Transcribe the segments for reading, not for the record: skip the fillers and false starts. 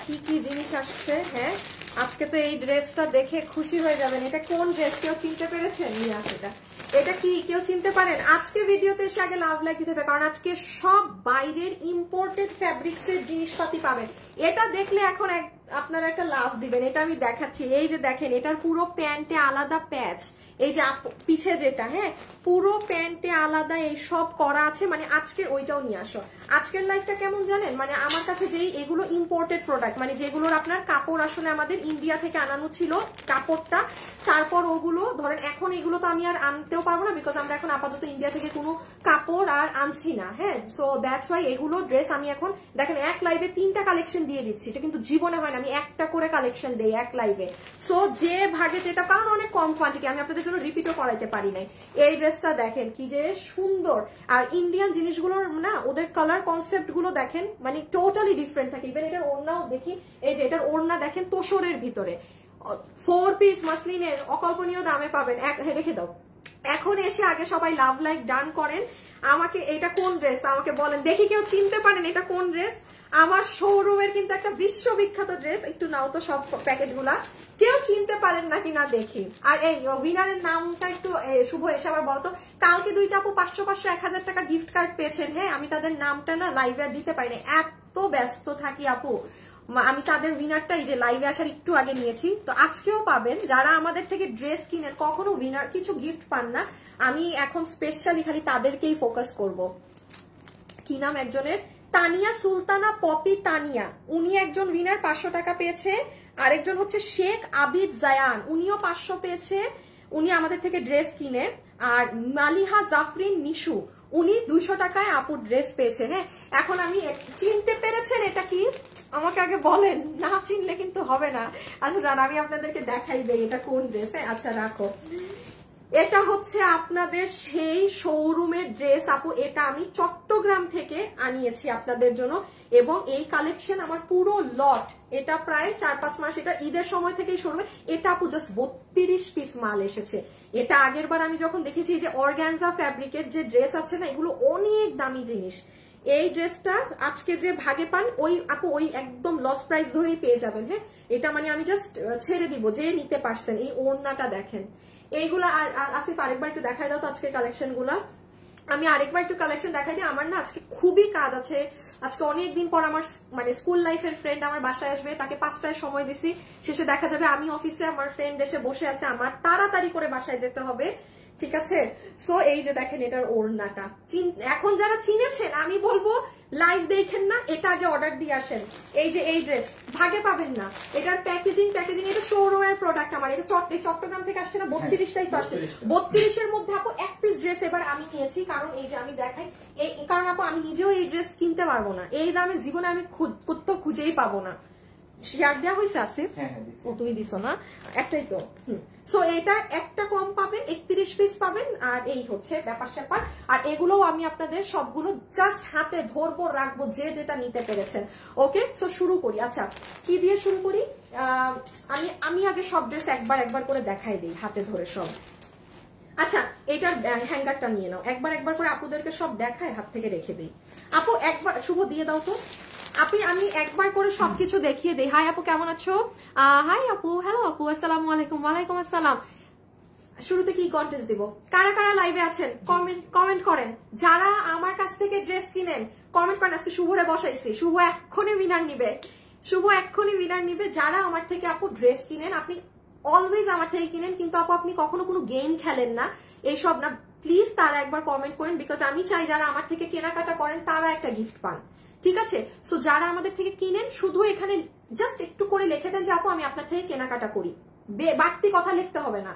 কি কি জিনিস আসছে। হ্যাঁ, আজকে তো এই ড্রেসটা দেখে খুশি হয়ে যাবেন। এটা কোন ড্রেস কেউ চিনতে পেরেছেন? এটা কি কেউ চিনতে পারেন? আজকে ভিডিওতে এসে আগে লাভ লাইক দিতে হবে, কারণ আজকে সব বাইরের ইম্পোর্টেড ফ্যাব্রিক্স এর জিনিসপাতি পাবেন। এটা দেখলে এখন আপনারা একটা লাভ দিবেন। এটা আমি দেখাচ্ছি, এই যে দেখেন, এটার পুরো প্যান্টে আলাদা প্যাচ, এই যে পিছে যেটা, হ্যাঁ পুরো প্যান্টে আলাদা এই সব করা আছে। মানে আজকে ওইটাও নিয়ে আসো। আজকের লাইফটা কেমন জানেন, মানে আমার কাছে যেই এগুলো ইম্পোর্টেড প্রোডাক্ট, মানে যেগুলোর আপনার কাপড় আসলে আমাদের ইন্ডিয়া থেকে আনানো ছিল কাপড়টা, তারপর ওগুলো ধরেন এখন এগুলো তো আমি আর আনতেও পারবো না, বিকজ আমরা এখন আপাতত ইন্ডিয়া থেকে কোনো কাপড় আর আনছি না। হ্যাঁ, সো দ্যাটস ওয়াই এগুলো ড্রেস আমি এখন দেখেন এক লাইভে 3টা কালেকশন দিয়ে দিচ্ছি। এটা কিন্তু জীবনে হয় না, আমি একটা করে কালেকশন দেই এক লাইভে। সো যে ভাগে যেটা, কারণ অনেক কম কোয়ান্টিটি, আমি আপনাদের জন্য রিপিটও করাইতে পারি নাই। এই ড্রেসটা দেখেন কি যে সুন্দর, আর ইন্ডিয়ান জিনিসগুলোর না ওদের কালার কনসেপ্ট গুলো দেখেন, মানে টোটালি ডিফারেন্ট থাকে। ইভেন এটার ওড়নাও দেখি, এই যে এটার ওড়না দেখেন তোষরের ভিতরে, 4 পিস মাসলিনের অকল্পনীয় দামে পাবেন। রেখে দাও। এখন এসে আগে সবাই লাভ লাইক ডান করেন। আমাকে এটা কোন ড্রেস আমাকে বলেন দেখি, কেউ চিনতে পারেন এটা কোন ড্রেস? আমার শোরুমের কিন্তু একটা বিশ্ববিখ্যাত ড্রেস। একটু নাও তো সব প্যাকেট গুলা, কেউ চিনতে পারেন নাকি না দেখি। আর এই উইনারের নামটা একটু শুভ এসে আবার বলতো। কালকে 2টা আপু 500 1000 টাকা গিফট কার্ড পেয়েছেন। হ্যাঁ, আমি তাদের নামটা না লাইভে আর দিতে পারি না, এত ব্যস্ত থাকি আপু। আমি তাদের উইনারটা এই যে লাইভে আসার একটু আগে নিয়েছি, তো আজকেও পাবেন। যারা আমাদের থেকে ড্রেস কিনেন কখনো উইনার কিছু গিফট পান না, আমি এখন স্পেশালি খালি তাদেরকেই ফোকাস করব। কি নাম একজনের? তানিয়া সুলতানা পপি তানিয়া, উনি একজন উইনার 500 টাকা পেয়েছে। আরেকজন হচ্ছে শেখ আবিদ জায়ান, উনিও 500 পেয়েছে, উনি আমাদের থেকে ড্রেস কিনে। আর মালিহা জাফরিন নিশু, উনি 200 টাকায় আপুর ড্রেস পেয়েছে। হ্যাঁ, এখন আমি চিনতে পেরেছেন এটা কি আমাকে আগে বলেন, না চিনলে কিন্তু হবে না। আচ্ছা জান, আমি আপনাদেরকে দেখাই দেই এটা কোন ড্রেস। আচ্ছা রাখো, এটা হচ্ছে আপনাদের সেই শোরুমের ড্রেস আপু। এটা আমি চট্টগ্রাম থেকে আনিয়েছি আপনাদের জন্য, এবং এই কালেকশন আমার পুরো লট, এটা প্রায় 4-5 মাস, এটা ঈদের সময় থেকেই শোরুমে। এটা আপু জাস্ট 32 পিস মাল এসেছে। এটা আগের বার আমি যখন দেখেছি যে অর্গানজা ফ্যাব্রিকের যে ড্রেস আছে না, এগুলো অনেক দামি জিনিস। এই ড্রেসটা আজকে যে ভাগে পান ওই আপু ওই একদম লস প্রাইস ধরেই পেয়ে যাবেন। হ্যাঁ, এটা মানে আমি জাস্ট ছেড়ে দিব যে নিতে পারছেন। এই ওড়নাটা দেখেন, এইগুলা। আর আসিফ আরেকবার একটু দেখাই দাও তো আজকে কালেকশন গুলা। আমি আরেকবার একটু কালেকশন দেখাই দিই। আমার না আজকে খুবই কাজ আছে। আজকে অনেকদিন পর আমার মানে স্কুল লাইফের ফ্রেন্ড আমার বাসায় আসবে, তাকে 5টায় সময় দিছি, শেষে দেখা যাবে আমি অফিসে, আমার ফ্রেন্ড এসে বসে আছে, আমার তাড়াতাড়ি করে বাসায় যেতে হবে। ঠিক আছে, সো এই যে দেখেন এটার ওড়নাটা, এখন যারা চিনেছেন আমি বলবো লাইভ দেখেন না, এটা আগে অর্ডার দিয়ে আসেন। এই যে এই ড্রেস ভাগে পাবেন না, এটার প্যাকেজিং এটা শোরুমের প্রোডাক্ট আমার। এটা চট্টগ্রাম থেকে আসছে না, 32টাই তো আসছে। 32-এর মধ্যে আপু 1 পিস ড্রেস এবার আমি নিয়েছি, কারণ এই যে আমি দেখাই, এই কারণ আপু আমি নিজেও এই ড্রেস কিনতে পারবো না, এই দামে জীবনে আমি কোথাও খুঁজেই পাবো না। শেয়ার দেওয়া হয়েছে আসিফ? ও তুমি দিছো না, একটাই তো। সো এটা একটা কম পাবেন, 31 পিস পাবেন। আর এই হচ্ছে ব্যাপার স্যাপার। আর এগুলোও আমি আপনাদের সবগুলো জাস্ট হাতে ধরবো, রাখবো, যে যেটা নিতে পেরেছেন। ওকে, সো শুরু করি। আচ্ছা কি দিয়ে শুরু করি? আমি আগে সব ড্রেস একবার করে দেখাই দিই হাতে ধরে সব। আচ্ছা, এইটার হ্যাঙ্গারটা নিয়ে নাও, একবার করে আপুদেরকে সব দেখায়, হাত থেকে রেখে দিই। আপু একবার শুভ দিয়ে দাও তো। আমি একবার করে সবকিছু দেখিয়ে দেই। হাই আপু, কেমন আছো? হাই আপু, হ্যালো আপু, আসসালামু আলাইকুম। ওয়ালাইকুম আসসালাম। শুরুতে কি কন্টেস্ট দিব? কারা কারা লাইভে আছেন কমেন্ট করেন। যারা আমার কাছ থেকে ড্রেস কিনেন কমেন্ট করেন। আজকে শুভরে বসাইছি, শুভ এক্ষুনি উইনার নিবে। যারা আমার থেকে আপু ড্রেস কিনেন, আপনি অলওয়েজ আমার থেকে কিনেন, কিন্তু আপু আপনি কখনো কোনো গেম খেলেন না, এইসব না, প্লিজ তারা একবার কমেন্ট করেন, বিকজ আমি চাই যারা আমার থেকে কেনাকাটা করেন তারা একটা গিফট পান। ঠিক আছে, সো যারা আমাদের থেকে কিনেন শুধু এখানে জাস্ট একটু করে লিখে দেন যে আপু আমি আপনার থেকে কেনাকাটা করি, বাড়তি কথা লিখতে হবে না,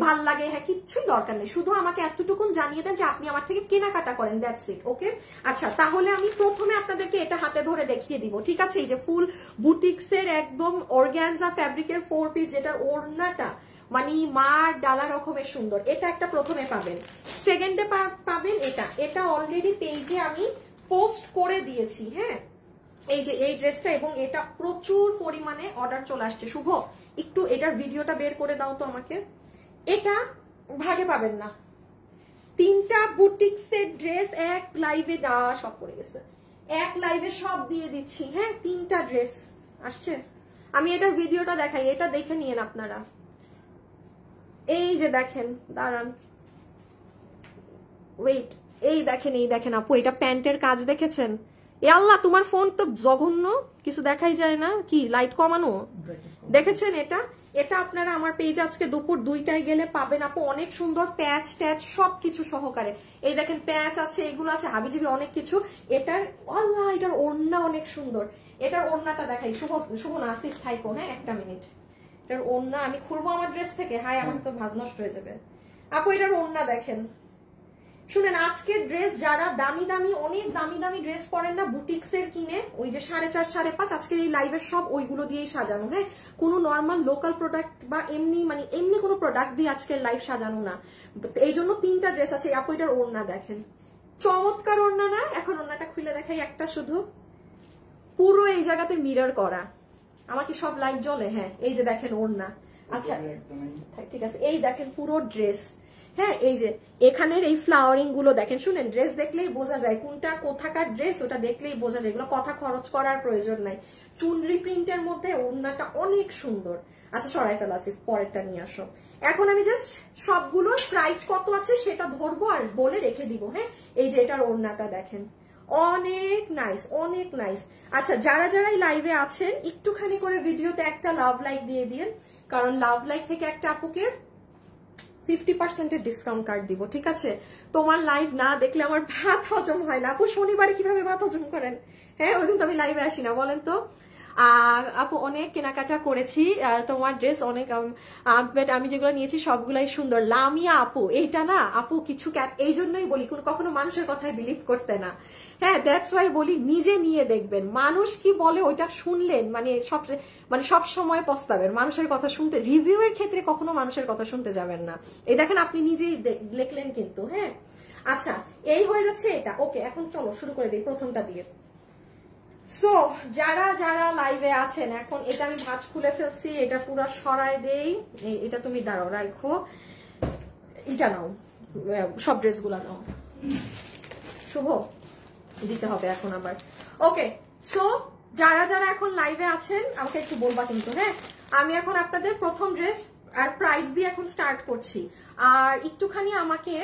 ভাল লাগে, হ্যাঁ কিচ্ছুই দরকার নেই, শুধু আমাকে এতটুকুন জানিয়ে দেন যে আপনি আমার থেকে কেনাকাটা করেন, দ্যাটস ইট। ওকে, আচ্ছা তাহলে আমি প্রথমে আপনাদেরকে এটা হাতে ধরে দেখিয়ে দিব। ঠিক আছে, এই যে ফুল বুটিক্সের একদম অর্গানজা ফ্যাব্রিকের 4 পিস, যেটার ওড়নাটা মানে মার ডালা রকমের সুন্দর, এটা একটা প্রথমে পাবেন। সেকেন্ডে পাবেন এটা অলরেডি পেজে আমি পোস্ট করে দিয়েছি। হ্যাঁ, এই যে এই ড্রেসটা, এবং এটা প্রচুর পরিমাণে অর্ডার চলে আসছে। শুভ একটু এটার ভিডিওটা বের করে দাও তো আমাকে। এটা ভাগে পাবেন না, 3টা বুটিক্সের ড্রেস এক লাইভে সব পড়ে গেছে, এক লাইভে সব দিয়ে দিচ্ছি। হ্যাঁ, 3টা ড্রেস আসছে? আমি এটার ভিডিওটা দেখাই, এটা দেখে নিয়েন আপনারা। এই যে দেখেন, দাঁড়ান, ওয়েট, এই দেখেন আপু, এটা প্যান্টের কাজ দেখেছেন? এ আল্লাহ, তোমার ফোন তো জঘন্য, কিছু দেখাই যায় না, কি লাইট কমানো? দেখেছেন এটা? এটা আপনারা আমার পেজ আজকে দুপুর 2টায় গেলে পাবেন আপু, অনেক সুন্দর প্যাচ ট্যাচ সবকিছু সহকারে। এই দেখেন প্যাচ আছে, এগুলো আছে, হাবিজাবি অনেক কিছু। এটার আল্লাহ, এটার ওড়না অনেক সুন্দর। এটার ওড়নাটা দেখাই, শুভ নাসির থাইকো, হ্যাঁ 1টা মিনিট। এটার ওড়না আমি খুলবো আমার ড্রেস থেকে, হাই আমার তো ভাজ নষ্ট হয়ে যাবে আপু। এটার ওড়না দেখেন, শুনেন, আজকের ড্রেস যারা দামি দামি, অনেক দামি দামি ড্রেস পরেন না বুটিক্স এর কিনে, ওই যে 4.5 5.5, আজকের এই লাইভের সব ওইগুলো দিয়েই সাজানো, হ্যাঁ, কোনো নর্মাল লোকাল প্রোডাক্ট বা এমনি মানে এমনি কোনো প্রোডাক্ট দিয়ে আজকের লাইভ সাজানো না। এই জন্য 3টা ড্রেস আছে আপু। এটার ওড়না দেখেন, চমৎকার ওড়না না? এখন ওড়নাটা খুলে দেখাই, একটা শুধু, পুরো এই জায়গাতে মিরর করা। আমার কি সব লাইট জ্বলে? হ্যাঁ, এই যে দেখেন ওড়না। আচ্ছা ঠিক আছে, এই দেখেন পুরো ড্রেস, হ্যাঁ, এই যে এখানের এই ফ্লাওয়ারিং গুলো দেখেন। শুনেন, ড্রেস দেখলেই বোঝা যায় কোনটা কোথাকার ড্রেস, ওটা দেখলেই বোঝা যায়, এগুলো কথা খরচ করার প্রয়োজন নাই। চুনরি প্রিন্টের মধ্যে ওড়নাটা অনেক সুন্দর। আচ্ছা সরাই ফেলা, আসিফ পরেরটা নিয়ে আসো। এখন আমি জাস্ট সবগুলোর প্রাইস কত আছে সেটা ধরবো আর বলে রেখে দিব, হ্যাঁ। এই যে এটার ওড়নাটা দেখেন, অনেক নাইস, অনেক নাইস। আচ্ছা যারা যারাই লাইভে আছেন একটুখানি করে ভিডিওতে একটা লাভ লাইক দিয়ে দিন, কারণ লাভ লাইক থেকে একটা আপুকে 50% ডিসকাউন্ট কার্ড দিব, ঠিক আছে? তোমার লাইভ না দেখলে আমার ভাত হজম হয় না আপু। শনিবারে কিভাবে ভাত হজম করেন? হ্যাঁ, ওই দিন তো আমি লাইভে আসি না, বলেন তো। আপু অনেক কেনাকাটা করেছি, তোমার ড্রেস অনেক, আমি যেগুলো নিয়েছি সবগুলাই সুন্দর। লামিয়া আপু, এইটা না আপু কিছু এই জন্যই বলি কখনো মানুষের কথায় বিলিভ করতে না, হ্যাঁ, দ্যাটস ওয়াই বলি নিজে নিয়ে দেখবেন। মানুষ কি বলে ওইটা শুনলেন মানে সব সময় পস্তাবেন মানুষের কথা শুনতে। রিভিউ এর ক্ষেত্রে কখনো মানুষের কথা শুনতে যাবেন না। এই দেখেন আপনি নিজেই দেখলেন কিন্তু, হ্যাঁ। আচ্ছা এই হয়ে যাচ্ছে এটা, ওকে। এখন চলো শুরু করে দিই প্রথমটা দিয়ে। সো যারা যারা লাইভে আছেন, এখন এটা আমি ভাঁজ খুলে ফেলছি, এটা পুরো সরাই দেই। এটা তুমি দাঁড়াও, রাখো, এটা নাও, সব ড্রেসগুলো নাও। শুভ দিতে হবে এখন আবার, ওকে। সো যারা যারা এখন লাইভে আছেন আমাকে একটু বলবা কিন্তু, হ্যাঁ। আমি এখন আপনাদের প্রথম ড্রেস আর প্রাইস দিয়ে এখন স্টার্ট করছি। আর একটুখানি আমাকে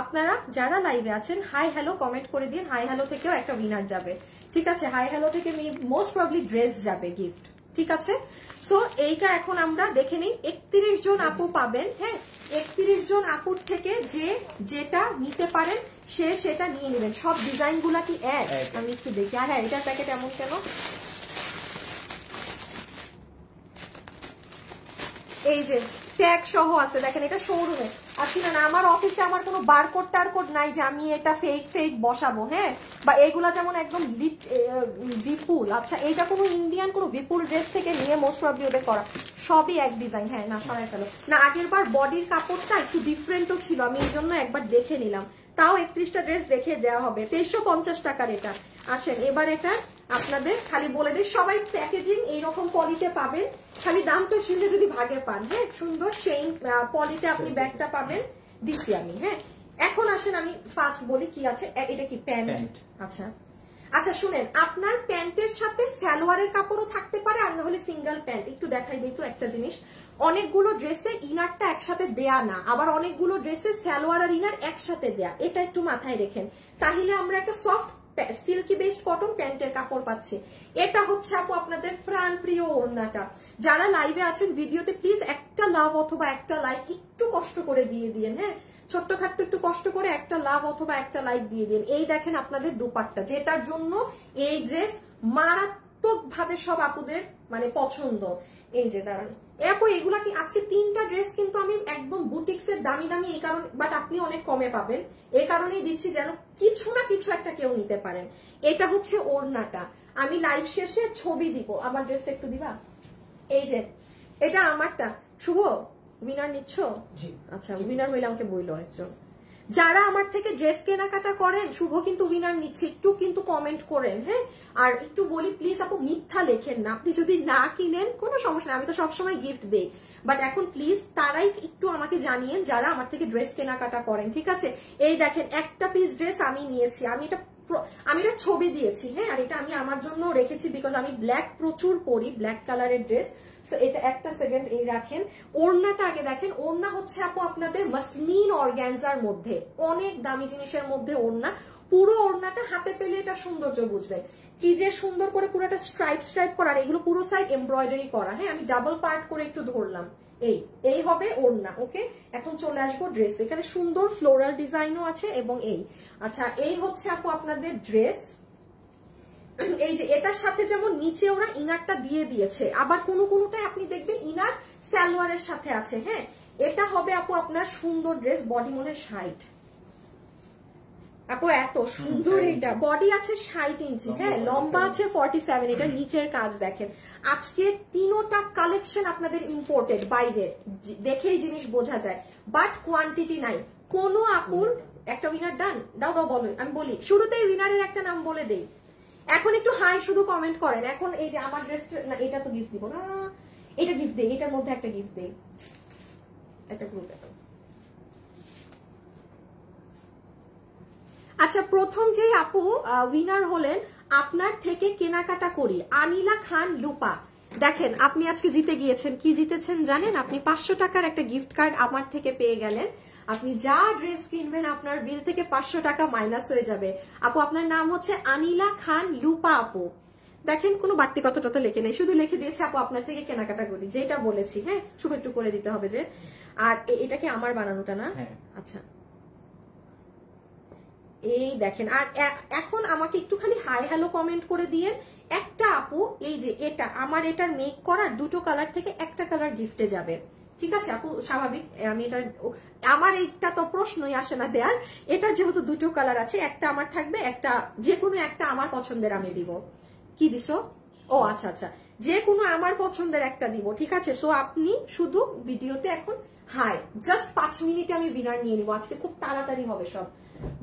আপনারা যারা লাইভে আছেন হাই হ্যালো কমেন্ট করে দিন। হাই হ্যালো থেকেও একটা উইনার যাবে, ঠিক আছে? হাই হ্যালো থেকে মোস্ট প্রবাবলি ড্রেস যাবে, গিফট, ঠিক আছে? সো এইটা এখন আমরা দেখে নিই। 31 জন আপু পাবেন, হ্যাঁ। 31 জন আপুর থেকে যেটা নিতে পারেন সেটা নিয়ে নেবেন। সব ডিজাইন গুলা কি এক? আমি একটু দেখি। হ্যাঁ, এটার প্যাকেট এমন কেন? এই যে ট্যাগ সহ আছে, দেখেন, এটা শোরুমে। আচ্ছা না, আমার অফিসে আমার কোনো বারকোড টারকোড নাই যে আমি এটা ফেক বসাবো, হ্যাঁ। বা এগুলা যেমন একদম বিপুল, আচ্ছা এইটা কোনো ইন্ডিয়ান কোনো বিপুল ড্রেস থেকে নিয়ে মোস্ট প্রবাবলি ওদের করা, সবই এক ডিজাইন। হ্যাঁ না, সরাই ফেলো না, আগের বার বডির কাপড়টা একটু ডিফারেন্টও ছিল, আমি এই জন্য একবার দেখে নিলাম। তাও 31টা ড্রেস দেখে দেওয়া হবে, 2350 টাকার এটা। আসেন এবার এটা আপনাদের খালি বলে দিই, সবাই প্যাকেজিং এইরকম পলিতে পাবেন, খালি দামটা শুনলে যদি ভাগে পান, হ্যাঁ। সুন্দর চেইন পলিতে আপনি ব্যাগটা পাবেন, দিচ্ছি আমি, হ্যাঁ। এখন আসেন আমি ফার্স্ট বলি কি আছে। এটা কি প্যান্ট? আচ্ছা আচ্ছা শুনেন, আপনার প্যান্টের সাথে সালোয়ারের কাপড়ও থাকতে পারে, আর না হলে সিঙ্গেল প্যান্ট। একটু দেখাই দিই তো একটা জিনিস, অনেকগুলো ড্রেসে ইনারটা একসাথে দেয়া না, আবার অনেকগুলো ড্রেসে সালোয়ার আর ইনার একসাথে দেয়া, এটা একটু মাথায় রেখেন। তাহলে আমরা একটা সফট সিল্কি বেসড কটন প্যান্টের কাপড় পাচ্ছি। এটা হচ্ছে আপু আপনাদের প্রাণ প্রিয় ওড়নাটা। যারা লাইভে আছেন ভিডিওতে প্লিজ একটা লাভ অথবা একটা লাইক একটু কষ্ট করে দিয়ে দিন, হ্যাঁ। ছোট্টখাট্ট একটু কষ্ট করে একটা লাভ অথবা একটা লাইক দিয়ে দিন। এই দেখেন আপনাদের দুপাট্টা, যেটার জন্য এই ড্রেস মারাত্মক ভাবে সব আপুদের মানে পছন্দ। এই যে দাঁড়ান আপু, এগুলা কি আজকে 3টা ড্রেস কিন্তু আমি একদম বুটিক্স এর দামি দামি, এই কারণে, বাট আপনি অনেক কমে পাবেন, এই কারণেই দিচ্ছি যেন কিছু না কিছু একটা কেউ নিতে পারেন। এটা হচ্ছে ওড়নাটা, আমি লাইভ শেষে ছবি দিব। আমার ড্রেসটা একটু দিবা? এই যে এটা আমারটা। শুভ উইনার নিচ্ছ? আচ্ছা উইনার হইলে আমাকে বইলো একজন। যারা আমার থেকে ড্রেস কেনাকাটা করেন, শুভ কিন্তু উইনার নিচ্ছে, একটু কিন্তু কমেন্ট করেন, হ্যাঁ। আর একটু বলি প্লিজ আপু মিথ্যা লেখেন না, আপনি যদি না কিনেন কোনো সমস্যা নেই, আমি তো সবসময় গিফট দেই, বাট এখন প্লিজ তারাই একটু আমাকে জানিয়েন যারা আমার থেকে ড্রেস কেনাকাটা করেন, ঠিক আছে? এই দেখেন একটা পিস ড্রেস আমি নিয়েছি, আমি এটা আমি এটা ছবি দিয়েছি, হ্যাঁ, আর এটা আমি আমার জন্য রেখেছি বিকজ আমি ব্ল্যাক প্রচুর পরি, ব্ল্যাক কালারের ড্রেস। সো এটা একটা সেকেন্ড এই রাখেন। ওড়নাটা আগে দেখেন, ওড়না হচ্ছে আপু আপনাদের মাসলিন অর্গানজার মধ্যে, অনেক দামি জিনিসের মধ্যে ওড়না। পুরো ওড়নাটা হাতে পেলে এটা সৌন্দর্য বুঝবেন, কি যে সুন্দর করে পুরোটা স্ট্রাইপ স্ট্রাইপ করা, এগুলো পুরো সাইড এমব্রয়ডারি করা, হ্যাঁ, আমি ডাবল পার্ট করে একটু ধরলাম। এই হবে ওড়না। ওকে, এখন চলে আসবো ড্রেস। এখানে সুন্দর ফ্লোরাল ডিজাইনও আছে এবং আচ্ছা এই হচ্ছে আপু আপনাদের ড্রেস। এই যে এটার সাথে যেমন নিচে ওরা ইনারটা দিয়ে দিয়েছে, আবার কোনোটাই আপনি দেখবেন ইনার সালোয়ারের সাথে আছে, হ্যাঁ। এটা হবে আপু আপনার সুন্দর ড্রেস, বডি মনে 60 আপু, এত সুন্দর। এটা বডি আছে 60 ইঞ্চি, হ্যাঁ, লম্বা আছে 47। এটা নিচের কাজ দেখেন। আজকে তিনোটা কালেকশন আপনাদের ইম্পোর্টেড, বাইরে দেখেই জিনিস বোঝা যায়, বাট কোয়ান্টিটি নাই। কোন আপুর একটা উইনার ডান দাও বলো, আমি বলি শুরুতেই উইনারের একটা নাম বলে দেই। এখন একটু হাই শুধু কমেন্ট করেন। এখন এই যে আমার ড্রেসটা, না এটা তো গিফট দিব না, এটা গিফট দেই, এটার মধ্যে একটা গিফট দেই, একটা গ্রুপ। আচ্ছা, প্রথম যে আপু উইনার হলেন, আপনার থেকে কেনাকাটা করি, আনিলা খান লুপা। দেখেন আপনি আজকে জিতে গিয়েছেন। কি জিতেছেন জানেন? আপনি 500 টাকার একটা গিফট কার্ড আমার থেকে পেয়ে গেলেন। আপনি যা ড্রেস কিনবেন আপনার বিল থেকে 500 টাকা মাইনাস হয়ে যাবে। আপু আপনার নাম হচ্ছে আনিলা খান লুপা আপু। দেখেন কোনো বাড়তি কথাটা তো লেখে নেই, শুধু লিখে দিয়েছে আপু আপনার থেকে কেনাকাটা করি, যেটা বলেছি, হ্যাঁ, শুধু একটু করে দিতে হবে যে। আর এটা কি আমার বানানোটা না? আচ্ছা, এই দেখেন। আর এখন আমাকে একটুখানি হাই হ্যালো কমেন্ট করে দিয়ে একটা আপু, এই যে এটা আমার, এটার মেক করার দুটো কালার থেকে একটা কালার গিফটে যাবে, ঠিক আছে আপু? স্বাভাবিক, আমি এটা, আমার এইটা তো প্রশ্নই আসে না দেয়ার। এটা যেহেতু দুটো কালার আছে, একটা আমার থাকবে, একটা যে কোনো একটা আমার পছন্দের আমি দিব। কি দিছো? ও আচ্ছা আচ্ছা, যে কোনো আমার পছন্দের একটা দিব, ঠিক আছে? সো আপনি শুধু ভিডিওতে এখন হাই, জাস্ট 5 মিনিটে আমি উইনার নিয়ে নিব। আজকে খুব তাড়াতাড়ি হবে সব,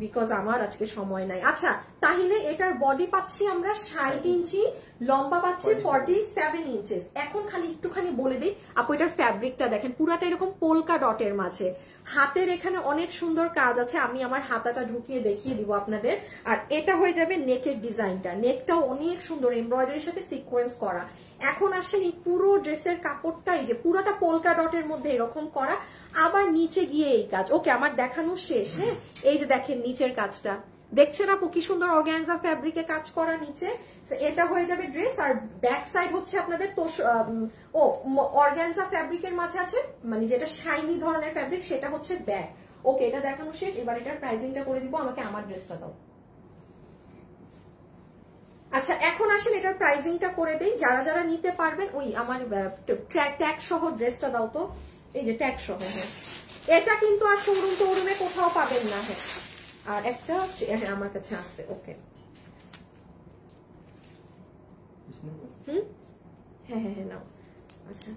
বিকজ আমার আজকে সময় নাই। আচ্ছা, তাহলে এটার বডি পাচ্ছি আমরা 60 ইঞ্চি, লম্বা পাচ্ছি 47 ইঞ্চেস। এখন খালি একটুখানি বলে দিই আপু, এটার ফ্যাব্রিকটা দেখেন, পুরাটা এরকম পোলকা ডটের মাঝে, হাতের এখানে অনেক সুন্দর কাজ আছে। আমি আমার হাতাটা ঢুকিয়ে দেখিয়ে দিব আপনাদের। আর এটা হয়ে যাবে নেকের ডিজাইনটা, নেকটাও অনেক সুন্দর এমব্রয়ডারির সাথে সিকোয়েন্স করা। এখন আসেন এই পুরো ড্রেসের কাপড়টা, এই যে পুরোটা পোলকা ডটের মধ্যে এরকম করা, আবার নিচে গিয়ে এই কাজ। ওকে, আমার দেখানো শেষ, হ্যাঁ। এই যে দেখেন নিচের কাজটা দেখছেন আপু, কি সুন্দর অর্গানজা ফ্যাব্রিকে কাজ করা নিচে। এটা হয়ে যাবে ড্রেস। আর ব্যাক সাইড হচ্ছে আপনাদের তো অর্গানজা ফ্যাব্রিকের মাঝে আছে, মানে যেটা শাইনি ধরনের ফ্যাব্রিক, সেটা হচ্ছে ব্যাক। ওকে, এটা দেখানো শেষ। এবার এটার প্রাইসিংটা করে দিব। আমাকে আমার ড্রেসটা দাও। আচ্ছা, এখন আসেন এটার প্রাইসিংটা করে দেই। যারা যারা নিতে পারবেন, ওই আমার ট্যাগ সহ ড্রেসটা দাও তো, এই যে ট্যাগ সহ। হ্যাঁ, এটা কিন্তু আর শোরুম টোরুমে কোথাও পাবেন না। হ্যাঁ, আর একটা আমার কাছে আছে। ওকে, হ্যাঁ হ্যাঁ হ্যাঁ, নাও। আচ্ছা,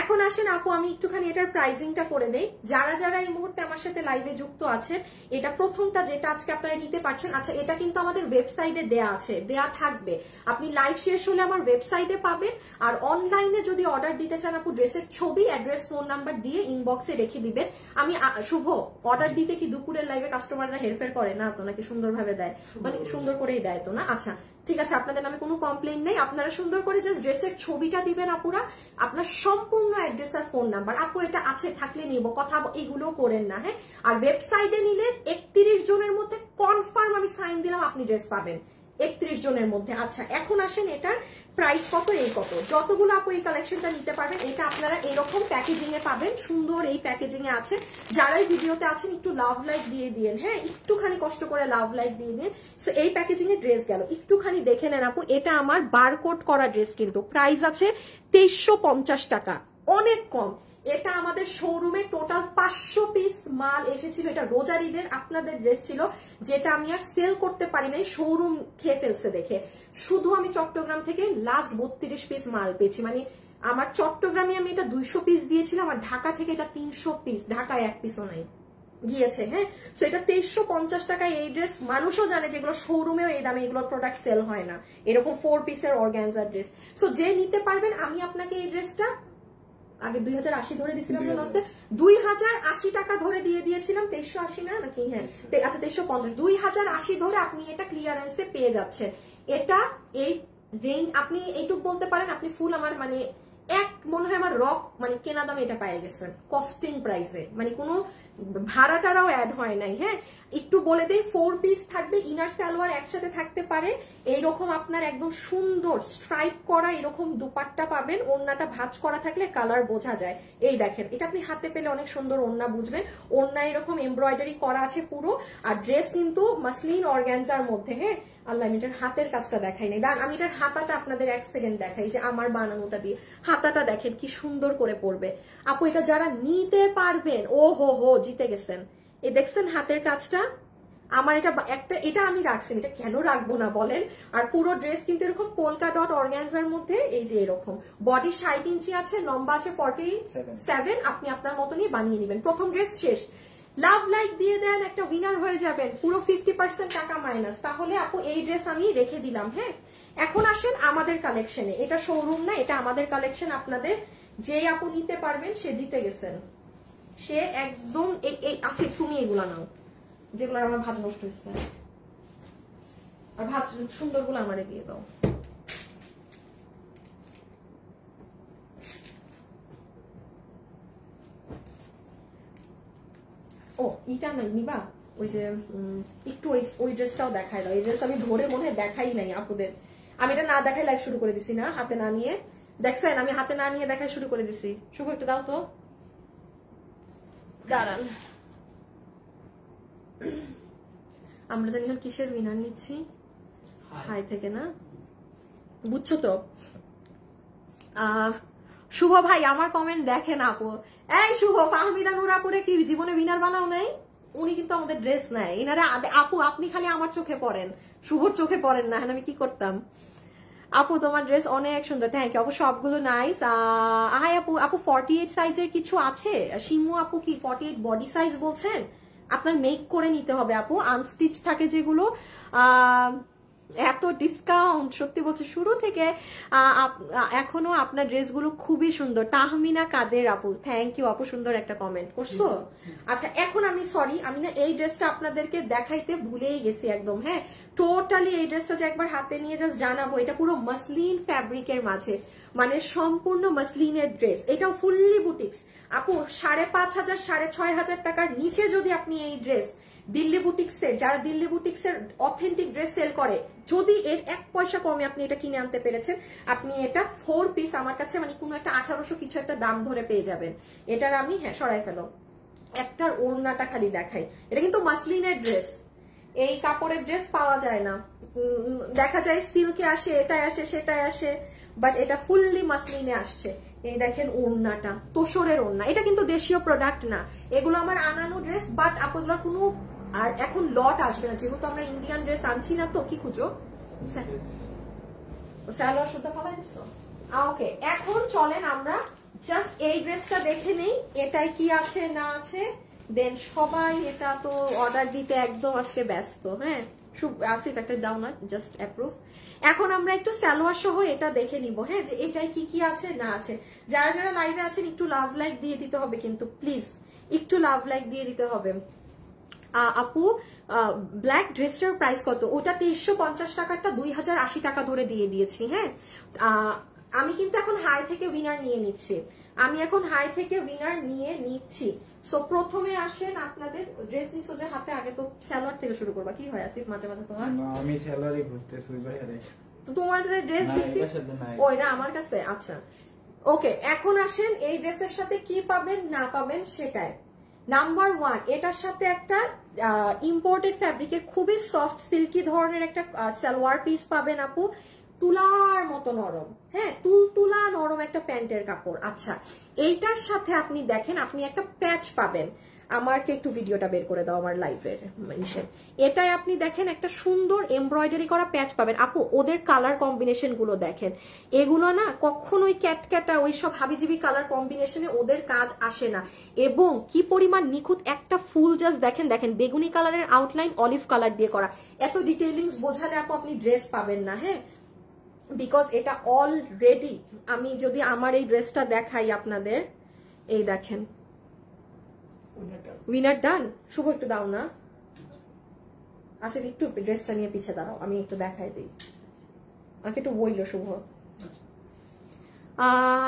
এখন আসেন আপু আমি একটুখানি এটার প্রাইসিংটা করে দেই। যারা যারা এই মুহূর্তে আমার সাথে লাইভে যুক্ত আছেন, এটা প্রথমটা যেটা আজকে আপনারা নিতে পারছেন। আচ্ছা, এটা কিন্তু আমাদের ওয়েবসাইটে দেয়া আছে, দেয়া থাকবে। আপনি লাইভ শেষ হলে আমার ওয়েবসাইটে পাবেন। আর অনলাইনে যদি অর্ডার দিতে চান আপু, ড্রেসের ছবি, অ্যাড্রেস, ফোন নাম্বার দিয়ে ইনবক্সে রেখে দিবেন। আমি শুভ, অর্ডার দিতে কি দুপুরের লাইভে কাস্টমাররা হেরফের করে না তো, নাকি সুন্দরভাবে দেয়? মানে সুন্দর করেই দেয় তো না? আচ্ছা ঠিক আছে, আপনাদের নামে কোনো কমপ্লেন নেই। আপনারা সুন্দর করে জাস্ট ড্রেসের ছবিটা দিবেন আপুরা, আপনার সম্পূর্ণ অ্যাড্রেস আর ফোন নাম্বার। আপু এটা আছে থাকলে নিব, কথা এগুলো করেন না, হ্যাঁ। আর ওয়েবসাইটে নিলে 31 জনের মধ্যে কনফার্ম আমি সাইন দিলাম আপনি ড্রেস পাবেন, 31 জনের মধ্যে। আচ্ছা, এখন আসেন এটার প্রাইস কত, এই কত, যতগুলো আপু এই কালেকশনটা নিতে পারবেন। এটা আপনারা এরকম প্যাকেজিং এ পাবেন, সুন্দর এই প্যাকেজিং এ আছে। যারা এই ভিডিওতে আছেন একটু লাভ লাইক দিয়ে দিয়েন, হ্যাঁ, একটুখানি কষ্ট করে লাভ লাইক দিয়ে দিন। সো এই প্যাকেজিং এ ড্রেস গেল, একটুখানি দেখে নেন আপু। এটা আমার বারকোড করা ড্রেস, কিন্তু প্রাইস আছে 2350 টাকা, অনেক কম। এটা আমাদের শোরুমে টোটাল 500 পিস মাল এসেছিল। এটা রোজার ঈদের আপনাদের ড্রেস ছিল, যেটা আমি আর সেল করতে পারি নাই, শোরুম খেয়ে ফেলছে দেখে। শুধু আমি চট্টগ্রাম থেকে লাস্ট 32 পিস মাল পেয়েছি। মানে আমার চট্টগ্রামে আমি এটা 200 পিস দিয়েছিলাম, আর ঢাকা থেকে এটা 300 পিস, ঢাকায় 1 পিসও নাই গিয়েছে, হ্যাঁ। সো এটা 2350 টাকায় এই ড্রেস। মানুষও জানে যেগুলো শোরুমেও এই দামে এগুলো প্রোডাক্ট সেল হয় না, এরকম 4 পিসের অর্গানজা ড্রেস। সো যে নিতে পারবেন, আমি আপনাকে এই ড্রেসটা আগে 2080 ধরে দিয়েছিলাম না লসে, 2080 টাকা ধরে দিয়ে দিয়েছিলাম, 2380 না নাকি, হ্যাঁ আচ্ছা 2350, 2080 ধরে আপনি এটা ক্লিয়ারেন্সে পেয়ে যাচ্ছেন। এটা এই রেঞ্জ আপনি এইটুক বলতে পারেন আপনি ফুল আমার মানে এক মনে হয় আমার রক মানে কেনা দামে এটা পেয়ে গেছেন কস্টিং প্রাইসে, মানে কোনো ভাড়া টাড়াও অ্যাড হয় নাই। হ্যাঁ একটু বলে দেই 4 পিস থাকবে, ইনার সালোয়ার একসাথে থাকতে পারে, এইরকম আপনার একদম সুন্দর স্ট্রাইপ করা এরকম দুপাট্টা পাবেন, ওড়নাটা ভাঁজ করা থাকলে কালার বোঝা যায়। এই দেখেন এটা আপনি হাতে পেলে অনেক সুন্দর ওড়না বুঝবেন, ওড়না এরকম এমব্রয়ডারি করা আছে পুরো, আর ড্রেস কিন্তু মাসলিন অর্গানজার মধ্যে। হ্যাঁ আল্লাহ আমি এটার হাতের কাজটা দেখাই নাই, আমি এটার হাতাটা আপনাদের 1 সেকেন্ড দেখাই, যে আমার বানানোটা দিয়ে হাতাটা দেখেন কি সুন্দর করে পড়বে। আপু এটা যারা নিতে পারবেন ও হো হো জিতে গেছেন। এই দেখছেন হাতের কাজটা আমার, এটা আমি রাখছি, এটা কেন রাখবো না বলেন। আর পুরো ড্রেস কিন্তু এরকম পোলকা ডট অর্গানজার মধ্যে, এই যে এরকম বডি 60 ইঞ্চি আছে, লম্বা আছে 47, আপনি আপনার মতনই বানিয়ে নেবেন। প্রথম ড্রেস শেষ, লাভ লাইক দিয়ে দেন, একটা উইনার হয়ে যাবেন, পুরো 50% টাকা মাইনাস। তাহলে আপু এই ড্রেস আমি রেখে দিলাম। হ্যাঁ এখন আসেন আমাদের কালেকশনে, এটা শোরুম না, এটা আমাদের কালেকশন। আপনাদের যে আপু নিতে পারবেন সে জিতে গেছেন, সে একদম এই আসিফ তুমি এগুলা নাও যেগুলো আমার ভাত নষ্ট হয়েছে, আর ভাত সুন্দরগুলো আমারে দিয়ে দাও। ও ইটা নাই নিবা, ওই যে একটু ওই ড্রেসটাও দেখাই দাও। এই ড্রেস আমি ধরে মনে হয় দেখাই নাই আপুদের, আমি এটা না দেখাই লাইভ শুরু করে দিছি না, হাতে না নিয়ে দেখছেন, আমি হাতে না নিয়ে দেখাই শুরু করে দিছি। শুভ একটু দাও তো, দাঁড়ান আমরা জানি এখন কিসের উইনার নিচ্ছি, হাই থেকে না, বুঝছো তো। শুভ ভাই আমার কমেন্ট দেখেন আপু, এই শুভ ফাহমিদা নুরাপুরে কি জীবনে উইনার বানাও নাই, উনি কিন্তু আমাদের ড্রেস নেয় এনারা। আপু আপনি খালি আমার চোখে পড়েন, শুভর চোখে পড়েন না, আমি কি করতাম। আপু তোমার ড্রেস অনেক সুন্দর, থ্যাংক ইউ আপু, সবগুলো নাইস। হাই আপু, আপু 48 সাইজের কিছু আছে? শিমু আপু কি 48 বডি সাইজ বলছেন? আপনার মেক করে নিতে হবে আপু, আনস্টিচ থাকে যেগুলো। এত ডিসকাউন্ট সত্যি বলছে শুরু থেকে এখনো আপনার ড্রেসগুলো খুবই সুন্দর। তাহমিনা কাদের আপু, থ্যাংক ইউ আপু, সুন্দর একটা কমেন্ট করছো। আচ্ছা এখন আমি সরি, আমি না এই ড্রেসটা আপনাদেরকে দেখাইতে ভুলেই গেছি একদম। হ্যাঁ টোটালি এই ড্রেসটা যে একবার হাতে নিয়ে জাস্ট জানাবো, এটা পুরো মাসলিন ফ্যাব্রিকের মাঝে, মানে সম্পূর্ণ মাসলিনের ড্রেস, এটাও ফুললি বুটিক্স আপু। 5,500 6,500 টাকার নিচে যদি আপনি এই ড্রেস দিল্লি বুটিক্সের, যারা দিল্লি বুটিক্সের অথেন্টিক ড্রেস সেল করে, যদি এর 1 পয়সা কমে আপনি এটা কিনে আনতে পেরেছেন, আপনি এটা 4 পিস আমার কাছে মানে কোনো একটা 1800 কিছু একটা দাম ধরে পেয়ে যাবেন। এটার আমি হ্যাঁ সরাই ফেলো, একটার ওড়নাটা খালি দেখাই, এটা কিন্তু মাসলিনের ড্রেস, এই কাপড়ের ড্রেস পাওয়া যায় না, দেখা যায় সিল্কে আসে, এটায় আসে সেটায় আসে, বাট এটা ফুললি মাসলিনে আসছে। এই দেখেন ওড়নাটা, তোসরের ওড়না, এটা কিন্তু দেশীয় প্রোডাক্ট না, এগুলো আমার আনানো ড্রেস, বাট আপনাগুলোর কোনো আর এখন লট আসবে না, যেহেতু আমরা ইন্ডিয়ান ড্রেস আনছি না। তো কি খুঁজো, সালোয়ার সুতা ফালাই দিছো। ওকে এখন চলেন আমরা জাস্ট এই ড্রেসটা দেখে নেই, এটাই কি আছে না আছে, দেন সবাই এটা তো অর্ডার দিতে একদম আজকে ব্যস্ত। হ্যাঁ আসিফ একটা দাও না, জাস্ট অ্যাপ্রুভ। এখন আমরা একটু সালোয়ার সহ এটা দেখে নিব, হ্যাঁ যে এটাই কি কি আছে না আছে। যারা যারা লাইভে আছেন একটু লাভ লাইক দিয়ে দিতে হবে কিন্তু প্লিজ, একটু লাভ লাইক দিয়ে দিতে হবে। আপু ব্ল্যাক ড্রেসটার প্রাইস কত? ওটা 2350 টাকাটা 2080 টাকা ধরে দিয়ে দিয়েছি। হ্যাঁ আমি কিন্তু এখন হাই থেকে উইনার নিয়ে নিচ্ছি, আমি এখন হাই থেকে উইনার নিয়ে নিচ্ছি। সো প্রথমে আসেন আপনাদের ড্রেস নিছো যে হাতে, আগে তো সালোয়ার থেকে শুরু করবা। কি হয় আসিফ মাঝে মাঝে তোমার? না আমি সালোয়ারই ঘুরতেছি বাইরে, তো তোমার ড্রেস দিছি ওই না আমার কাছে। আচ্ছা ওকে এখন আসেন এই ড্রেসের সাথে কি পাবেন না পাবেন সেটাই। নাম্বার 1 এটার সাথে একটা ইম্পোর্টেড ফ্যাব্রিকের খুবই সফট সিল্কি ধরনের একটা সালোয়ার পিস পাবেন আপু, তুলার মতো নরম। হ্যাঁ তুলা নরম একটা প্যান্টের কাপড়। আচ্ছা এইটার সাথে আপনি দেখেন আপনি একটা প্যাচ পাবেন, আমাকে একটু ভিডিওটা বের করে দাও আমার লাইভের ইসে। এটাই আপনি দেখেন একটা সুন্দর এমব্রয়ডারি করা প্যাচ পাবেন আপু। ওদের কালার কম্বিনেশন গুলো দেখেন, এগুলো না কখনোই ক্যাটক্যাটা ওই সব হাবিজিবি কালার কম্বিনেশনে ওদের কাজ আসে না, এবং কি পরিমাণ নিখুঁত একটা ফুল জাস্ট দেখেন, দেখেন বেগুনি কালারের আউটলাইন অলিভ কালার দিয়ে করা, এত ডিটেইলিংস বোঝালে আপু আপনি ড্রেস পাবেন না। হ্যাঁ বিকজ এটা অলরেডি, আমি যদি আমার এই ড্রেসটা দেখাই আপনাদের, এই দেখেন উইনার ডান। শুভ একটু দাও না, আচ্ছা একটু ড্রেসটা নিয়ে পিছিয়ে দাঁড়াও, আমি একটু দেখাই দিই, আমাকে একটু বইল শুভ।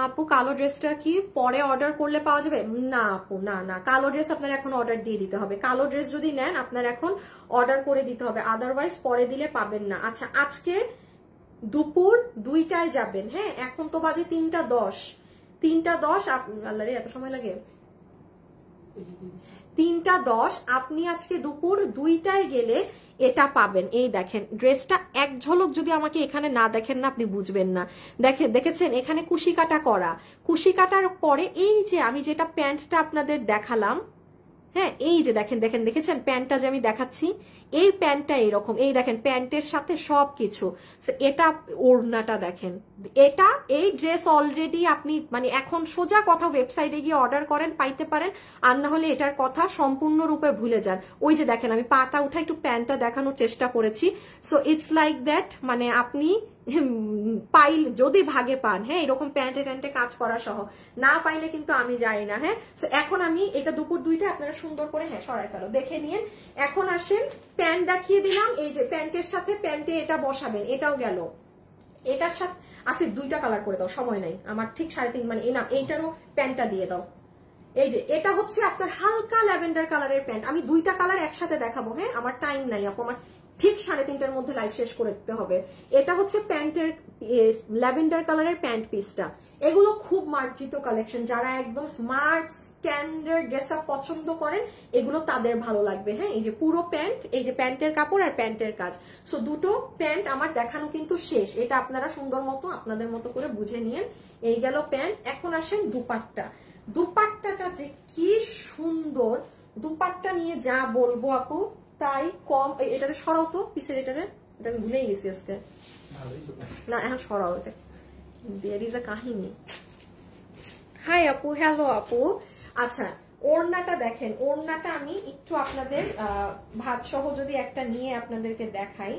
আপু কালো ড্রেসটা কি পরে অর্ডার করলে পাওয়া যাবে? না আপু, না না, কালো ড্রেস আপনার এখন অর্ডার দিয়ে দিতে হবে। কালো ড্রেস যদি নেন আপনার এখন অর্ডার করে দিতে হবে, আদারওয়াইজ পরে দিলে পাবেন না। আচ্ছা আজকে দুপুর 2টায় যাবেন, হ্যাঁ এখন তো বাজে 3:10, 3:10। আল্লাহ রে এত সময় লাগে, 3:10। আপনি আজকে দুপুর 2টায় গেলে এটা পাবেন। এই দেখেন ড্রেসটা এক ঝলক যদি আমাকে এখানে না দেখেন না আপনি বুঝবেন না। দেখেছেন এখানে কুশি কাটা করা, কুশি কাটার পরে এই যে আমি যেটা প্যান্টটা আপনাদের দেখালাম, হ্যাঁ এই যে দেখেন দেখেন দেখেছেন প্যান্টটা যে আমি দেখাচ্ছি, এই প্যান্টটা এইরকম, এই দেখেন প্যান্টের সাথে সবকিছু। এটা ওড়নাটা দেখেন, এটা এই ড্রেস অলরেডি আপনি মানে এখন সোজা কথা ওয়েবসাইটে গিয়ে অর্ডার করেন, পাইতে পারেন, আর না হলে এটার কথা সম্পূর্ণরূপে ভুলে যান। ওই যে দেখেন আমি পাটা উঠা একটু প্যান্টটা দেখানোর চেষ্টা করেছি। সো ইটস লাইক দ্যাট, মানে আপনি পাইল যদি ভাগে পান, হ্যাঁ এরকম প্যান্টে ট্যান্টে কাজ করা সহ, না পাইলে কিন্তু আমি জানি না। হ্যাঁ এখন আমি এটা দুপুর 2টায় আপনারা সুন্দর করে হ্যাঁ সরাই ফেলো, দেখে নিন। এখন আসেন প্যান্ট দেখিয়ে দিলাম, এই যে প্যান্টের সাথে প্যান্টে এটা বসাবেন, এটাও গেল। এটার সাথে আসিফ 2টা কালার করে দাও, সময় নাই আমার, ঠিক 3.5 মানে এই না, এইটারও প্যান্টটা দিয়ে দাও। এই যে এটা হচ্ছে আপনার হালকা ল্যাভেন্ডার কালারের প্যান্ট, আমি 2টা কালার একসাথে দেখাবো, হ্যাঁ আমার টাইম নাই আপু, আমার ঠিক 3:30টার মধ্যে লাইভ শেষ করে দিতে হবে। এটা হচ্ছে প্যান্টের ল্যাভেন্ডার কালারের প্যান্ট পিসটা। এগুলো খুব মার্জিত কালেকশন, যারা একদম স্মার্ট স্ট্যান্ডার্ড ড্রেস আপ পছন্দ করেন এগুলো তাদের ভালো লাগবে। হ্যাঁ এই যে পুরো প্যান্ট, এই যে প্যান্টের কাপড় আর প্যান্টের কাজ। সো দুটো প্যান্ট আমার দেখানো কিন্তু শেষ, এটা আপনারা সুন্দর মতো আপনাদের মতো করে বুঝে নিন। এই গেল প্যান্ট। এখন আসেন দুপাট্টা, দুপাট্টাটা যে কি সুন্দর, দুপাট্টা নিয়ে যা বলবো আপু তাই কম। এটাতে সরাও তো পিছের, এটা আমি ভুলেই গেছি আজকে, না এখন সরাও, এটা দেয়ার ইজ আ কাহিনী। হাই আপু, হ্যালো আপু। আচ্ছা ওড়নাটা দেখেন, ওড়নাটা আমি একটু আপনাদের ভাত সহ যদি একটা নিয়ে আপনাদেরকে দেখাই,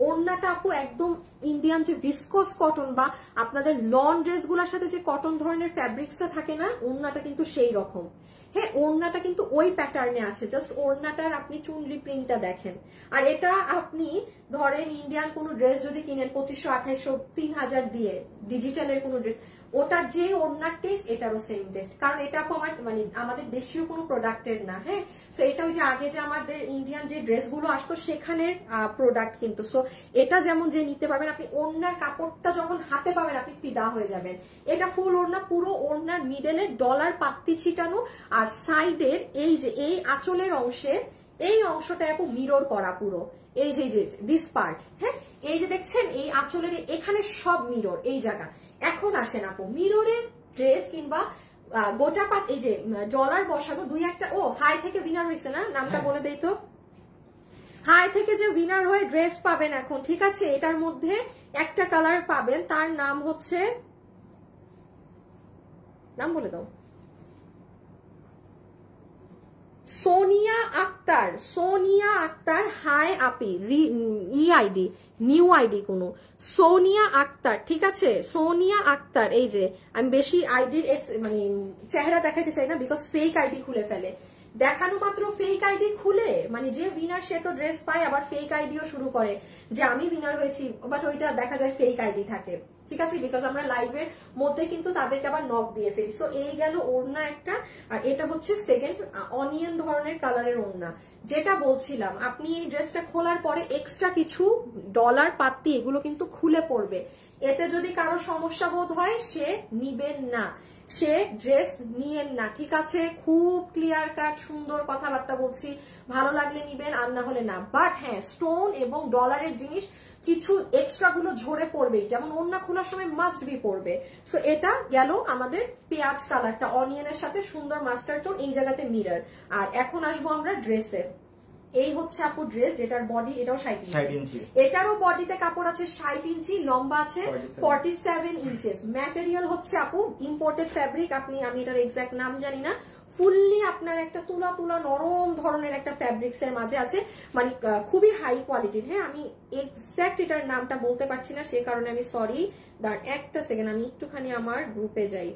ওড়নাটা আপু একদম ইন্ডিয়ান যে ভিসকস কটন বা আপনাদের লন ড্রেস গুলোর সাথে যে কটন ধরনের ফ্যাব্রিক্সটা থাকে না, ওড়নাটা কিন্তু সেই রকম। হ্যাঁ ওড়নাটা কিন্তু ওই প্যাটার্নে আছে, জাস্ট ওড়নাটার আপনি চুনরি প্রিন্টটা দেখেন। আর এটা আপনি ধরেন ইন্ডিয়ান কোনো ড্রেস যদি কিনেন 2500, 2800, 3000 দিয়ে, ডিজিটালের কোনো ড্রেস, ওটার যে ওড়নার টেস্ট এটারও সেম টেস্ট, কারণ এটা আমার মানে আমাদের দেশীয় কোনো প্রোডাক্টের না। হ্যাঁ সো এটা ওই যে আগে যে আমাদের ইন্ডিয়ান যে ড্রেসগুলো আসতো সেখানের প্রোডাক্ট কিন্তু। সো এটা যেমন যে নিতে পারবেন আপনি, ওড়নার কাপড়টা যখন হাতে পাবেন আপনি ফিদা হয়ে যাবেন। এটা ফুল ওড়না, পুরো ওড়নার মিডলে ডলার পাত্তি ছিটানো, আর সাইডের এই যে এই আঁচলের অংশের এই অংশটা আপু মিরর করা পুরো, এই যে দিস পার্ট, হ্যাঁ এই যে দেখছেন এই আঁচলের এখানে সব মিরর এই জায়গা। এখন আসেন আপু মিররের ড্রেস কিংবা গোটা পাত, এই যে ডলার বসানো দুই একটা। ও হাই থেকে উইনার হয়েছে না, নামটা বলে দেই তো। হাই থেকে যে উইনার হয়ে ড্রেস পাবেন এখন, ঠিক আছে, এটার মধ্যে একটা কালার পাবেন, তার নাম হচ্ছে, নাম বলে দাও, সোনিয়া আক্তার। সোনিয়া আক্তার, হাই আপি, আইডি নিউ আইডি কোনো, সোনিয়া আক্তার, ঠিক আছে সোনিয়া আক্তার। এই যে আমি বেশি আইডির মানে চেহারা দেখাতে চাই না, বিকজ ফেক আইডি খুলে ফেলে, দেখানো মাত্র ফেক আইডি খুলে, মানে যে উইনার সে তো ড্রেস পায়, আবার ফেক আইডিও শুরু করে যে আমি উইনার হয়েছি, বাট ওইটা দেখা যায় ফেক আইডি থাকে, ঠিক আছে, বিকজ আমরা লাইভের মধ্যে কিন্তু তাদেরকে আবার নক দিয়ে ফেলি। সো এই গেল ওড়না একটা, আর এটা হচ্ছে সেকেন্ড অনিয়ন ধরনের কালারের ওড়না। যেটা বলছিলাম, আপনি এই ড্রেসটা খোলার পরে এক্সট্রা কিছু ডলার পাত্তি এগুলো কিন্তু খুলে পড়বে, এতে যদি কারো সমস্যা বোধ হয় সে নিবেন না, সে ড্রেস নিয়েন না, ঠিক আছে, খুব ক্লিয়ার কাট সুন্দর কথাবার্তা বলছি, ভালো লাগলে নিবেন আর না হলে না। বাট হ্যাঁ স্টোন এবং ডলারের জিনিস কিছু এক্সট্রা গুলো ঝরে পড়বে, যেমন ওড়না খোলার সময় মাস্ট বি পড়বে। সো এটা গেল আমাদের পেঁয়াজ কালারটা অনিয়নের সাথে সুন্দর মাস্টার টোন, এই জায়গাতে মিরর। আর এখন আসবো আমরা ড্রেসে। এই হচ্ছে আপু ড্রেস, যেটার বডি এটাও 60 ইঞ্চি, এটারও বডিতে কাপড় আছে 60 ইঞ্চি, লম্বা আছে 47 ইঞ্চেস, ম্যাটেরিয়াল হচ্ছে আপু ইম্পোর্টেড ফ্যাব্রিক, আমি এটার এক্সাক্ট নাম জানি না, ফুললি আপনার একটা তুলা তুলা নরম ধরনের একটা ফ্যাব্রিক্স এর মাঝে আছে, মানে খুবই হাই কোয়ালিটির। হ্যাঁ, আমি এক্সাক্ট এটার নামটা বলতে পারছি না, সে কারণে আমি সরি। দাঁড়ান একটা সেকেন্ড, আমি একটুখানি আমার গ্রুপে যাই।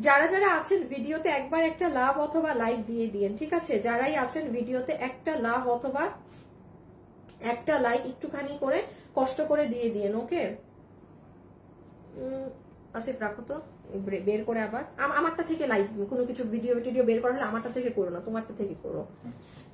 যারা যারা আছেন ভিডিওতে একবার একটা লাভ অথবা লাইক দিয়ে দিয়েন, ঠিক আছে? যারাই আছেন ভিডিওতে একটা লাভ অথবা একটা লাইক একটুখানি করে কষ্ট করে দিয়ে দিয়েন। ওকে, আসিফ রাখো তো, বের করে আবার আমারটা থেকে লাইভ কোনো কিছু ভিডিও টিডিও বের করা হলে আমারটা থেকে করো না, তোমারটা থেকে করো।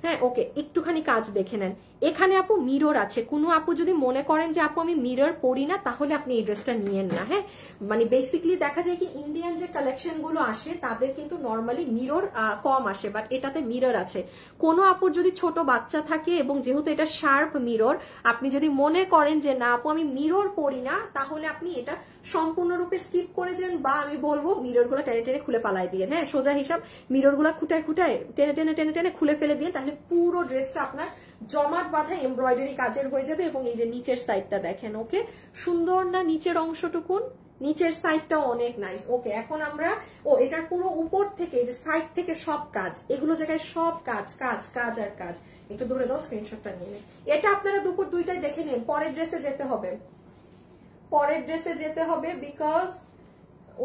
হ্যাঁ, ওকে, একটুখানি কাজ দেখে নেন। এখানে আপু মিরর আছে, কোনো আপু যদি মনে করেন যে আপু আমি মিরর পরি না, তাহলে আপনি এই ড্রেসটা নিয়েন না। হ্যাঁ, মানে বেসিকলি দেখা যায় কি ইন্ডিয়ান যে কালেকশন গুলো আসে তাদের কিন্তু নর্মালি মিরর কম আসে, বাট এটাতে মিরর আছে। কোনো আপুর যদি ছোট বাচ্চা থাকে এবং যেহেতু এটা শার্প মিরর, আপনি যদি মনে করেন যে না আপু আমি মিরর পরি না, তাহলে আপনি এটা সম্পূর্ণরূপে স্কিপ করে যান, বা আমি বলবো মিরর গুলো টেনে টেনে খুলে পালাই দিয়ে। হ্যাঁ, সোজা হিসাব মিরর গুলা খুঁটায় খুঁটায় টেনে টেনে টেনে টেনে খুলে ফেলে দিয়ে, তাহলে পুরো ড্রেসটা আপনার জমাট বাঁধা এমব্রয়ডারি কাজের হয়ে যাবে। এবং এই যে নিচের সাইডটা দেখেন, ওকে, সুন্দর না নিচের অংশটুকুন? নিচের সাইডটাও অনেক নাইস। ওকে, এখন আমরা এটার পুরো উপর থেকে যে সাইড থেকে সব কাজ, এগুলো জায়গায় সব কাজ কাজ কাজ আর কাজ। একটু দূরে দাও, স্ক্রিনশটটা নিয়ে। এটা আপনারা দুপুর 2টায় দেখে নিন। পরের ড্রেসে যেতে হবে, পরের ড্রেসে যেতে হবে, বিকজ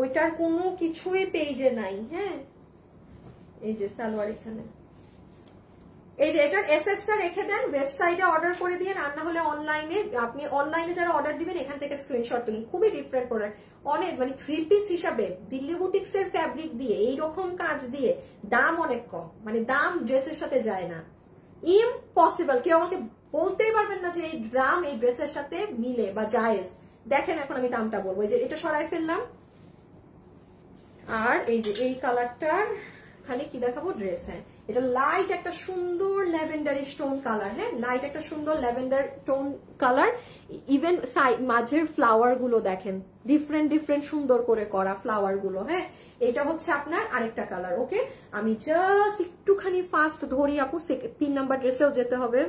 ওইটার কোনো কিছুই পেজে নাই। হ্যাঁ, এই যে সালোয়ার এখানে, এই যে এটার এসএসটা রেখে দেন, ওয়েবসাইটে অর্ডার করে দিন, আর না হলে অনলাইনে, আপনি অনলাইনে যারা অর্ডার দিবেন এখান থেকে স্ক্রিনশট তুলুন। খুবই ডিফারেন্ট প্রোডাক্ট, অনেক মানে 3 পিস হিসাবে দিল্লি বুটিক্স এর ফ্যাব্রিক দিয়ে এইরকম কাজ দিয়ে দাম অনেক কম, মানে দাম ড্রেসের সাথে যায় না, ইম্পসিবল। কেউ আমাকে বলতেই পারবেন না যে এই দাম এই ড্রেসের সাথে মিলে বা জায়েজ। দেখেন এখন আমি দামটা বলবো, এই যে এটা সরাই ফেললাম, আর এই যে এই কালারটার খালি কি দেখাবো ড্রেস। হ্যাঁ, এটা লাইট একটা সুন্দর ল্যাভেন্ডারি স্টোন কালার। হ্যাঁ, লাইট একটা সুন্দর ল্যাভেন্ডার টোন কালার। ইভেন মাঝের ফ্লাওয়ার গুলো দেখেন, ডিফারেন্ট ডিফারেন্ট সুন্দর করে করা ফ্লাওয়ার গুলো। হ্যাঁ, এটা হচ্ছে আপনার আরেকটা কালার। ওকে, আমি জাস্ট একটুখানি ফাস্ট ধরি আপু, 3 নাম্বার ড্রেসেও যেতে হবে।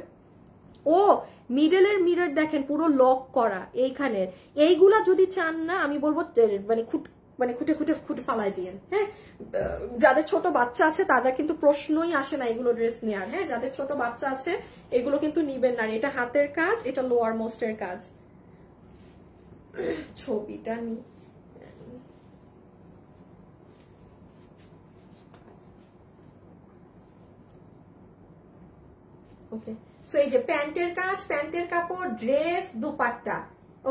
ও মিডলের মিরর দেখেন পুরো লক করা, এইখানের এইগুলা যদি চান না, আমি বলবো মানে খুঁটে খুঁটে খুঁটে ফালাই দিয়েন। হ্যাঁ, যাদের ছোট বাচ্চা আছে তাদের কিন্তু প্রশ্নই আসে না এগুলো ড্রেস নেওয়ার। হ্যাঁ, যাদের ছোট বাচ্চা আছে এগুলো কিন্তু নিবেন না। এটা হাতের কাজ, এটা লোয়ার মোস্টের কাজ। ছবিটা নি, ওকে। সো এই যে প্যান্টের কাজ, প্যান্টের কাপড়, ড্রেস, দুপাট্টা।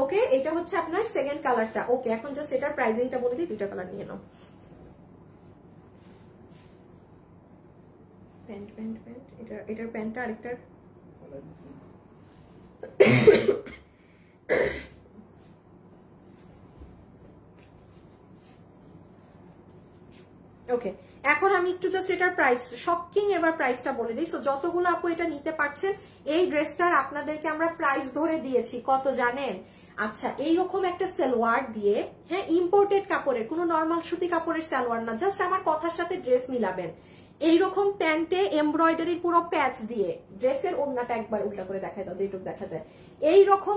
ওকে, এটা হচ্ছে আপনার সেকেন্ড কালারটা। ওকে, এখন জাস্ট এটার প্রাইসিংটা বলে দিই, 2টা কালার নিয়ে নাও। প্যান্ট প্যান্ট প্যান্ট, এটার প্যান্টটা আরেকটার ওকে। এখন আমি একটু জাস্ট এটার প্রাইস শকিং এবার প্রাইসটা বলে দিই। সো যতগুলো আপু এটা নিতে পারছেন, এই ড্রেসটার আপনাদেরকে আমরা প্রাইস ধরে দিয়েছি কত জানেন? আচ্ছা, এইরকম একটা সালোয়ার দিয়ে, হ্যাঁ, ইম্পোর্টেড কাপড়ের, কোনো নর্মাল সুতি কাপড়ের সালোয়ার না, জাস্ট আমার কথার সাথে ড্রেস মিলাবেন। এইরকম প্যান্টে এমব্রয়ডারির পুরো প্যাচ দিয়ে, ড্রেসের ওড়নাটা একবার উল্টা করে দেখাই দাও যেটুকু দেখা যায়, এইরকম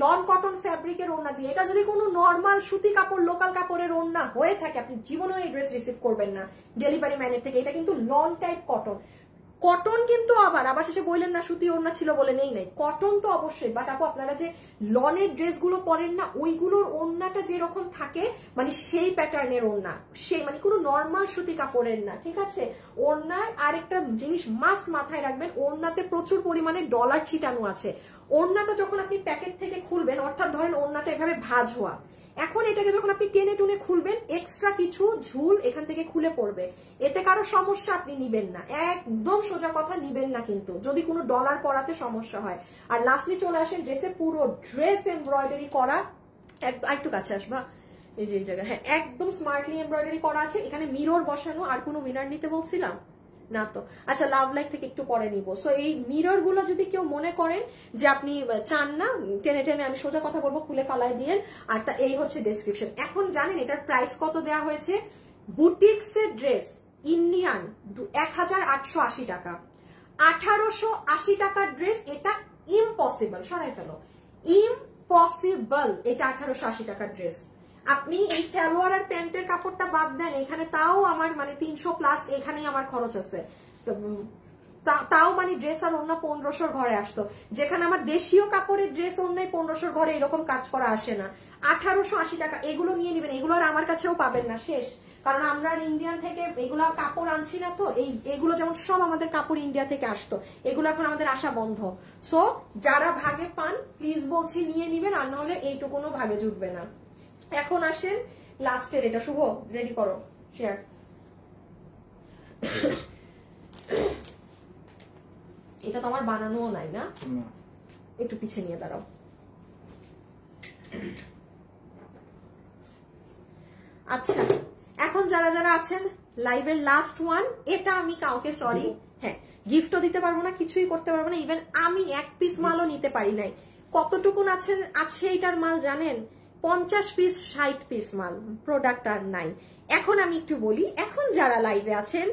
লন কটন ফ্যাব্রিকের ওড়না দিয়ে। এটা যদি কোনো নর্মাল সুতি কাপড় লোকাল কাপড়ের ওড়না হয়ে থাকে, আপনি জীবনেও এই ড্রেস রিসিভ করবেন না ডেলিভারি ম্যানের থেকে। এটা কিন্তু লন টাইপ কটন, কটন কিন্তু আবার শেষে বললেন না সুতি ওড়না ছিল বলে নেই, কটন তো অবশ্যই। বাট আপু আপনারা যে লনের ড্রেসগুলো পরেন না, ওইগুলোর ওড়নাটা যেরকম থাকে, মানে সেই প্যাটার্নের ওড়না, সেই মানে কোনো নর্মাল সুতি কাপড়ের না, ঠিক আছে? ওড়নার আরেকটা জিনিস মাস্ট মাথায় রাখবেন, ওড়নাতে প্রচুর পরিমাণে ডলার ছিটানো আছে। ওড়নাটা যখন আপনি প্যাকেট থেকে খুলবেন, অর্থাৎ ধরেন ওড়নাটা এভাবে ভাঁজ হওয়া, এখন এটাকে যখন আপনি টেনে টুনে খুলবেন, এক্সট্রা কিছু ঝুল এখান থেকে খুলে পড়বে। এতে কারো সমস্যা আপনি নিবেন না, একদম সোজা কথা, নিবেন না কিন্তু যদি কোনো ডলার পরাতে সমস্যা হয়। আর লাস্টলি চলে আসেন ড্রেসে, পুরো ড্রেস এমব্রয়ডারি করা, একটু কাছে আসবা, এই যে এই জায়গায়, হ্যাঁ, একদম স্মার্টলি এমব্রয়ডারি করা আছে। এখানে মিরর বসানো। আর কোনো উইনার নিতে বলছিলাম না তো? আচ্ছা, লাভ লাইক থেকে একটু পরে নিব। সো এই মিরর গুলো যদি কেউ মনে করেন যে আপনি চান না টেনে টেনে, আমি সোজা কথা বলবো, খুলে ফালাই দিয়েন। আর তা এই হচ্ছে ডেসক্রিপশন। এখন জানেন এটার প্রাইস কত দেওয়া হয়েছে? বুটিক্স এর ড্রেস ইন্ডিয়ান 1880 টাকা, 1880 টাকার ড্রেস। এটা ইম্পসিবল, সরাই ফেলো, ইম্পসিবল। এটা 1880 টাকার ড্রেস, আপনি এই সালোয়ার আর প্যান্টের কাপড়টা বাদ দেন, এখানে তাও আমার মানে 300+ এখানেই আমার খরচ আছে, তাও মানে ড্রেস আর ওড়না 1500 ঘরে আসতো, যেখানে আমার দেশীয় কাপড়ের ড্রেস ওড়নায় 1500 ঘরে এরকম কাজ করা আসে না। 1880 টাকা এগুলো নিয়ে নেবেন, এগুলো আর আমার কাছেও পাবেন না, শেষ। কারণ আমরা ইন্ডিয়ান থেকে এগুলো কাপড় আনছি না, তো এইগুলো যেমন সব আমাদের কাপড় ইন্ডিয়া থেকে আসতো, এগুলো এখন আমাদের আসা বন্ধ। সো যারা ভাগে পান প্লিজ বলছি নিয়ে নিবেন, আর নাহলে এইটুকুনো ভাগে জুটবে না। এখন আসেন লাস্টের এটা, শুভ রেডি করো শেয়ার। এটা তো আমার বানানোও নাই না, একটু পিছিয়ে নিয়ে দাঁড়াও। আচ্ছা এখন যারা যারা আছেন লাইভের লাস্ট ওয়ান, এটা আমি কাউকে সরি হ্যাঁ গিফটও দিতে পারবো না, কিছুই করতে পারবো না, ইভেন আমি 1 পিস মালও নিতে পারি নাই। কতটুকুন আছে এইটার মাল জানেন? 50 পিস 60 পিস মাল, প্রোডাক্ট আর নাই। এখন আমি একটু বলি, এখন যারা লাইভে আছেন,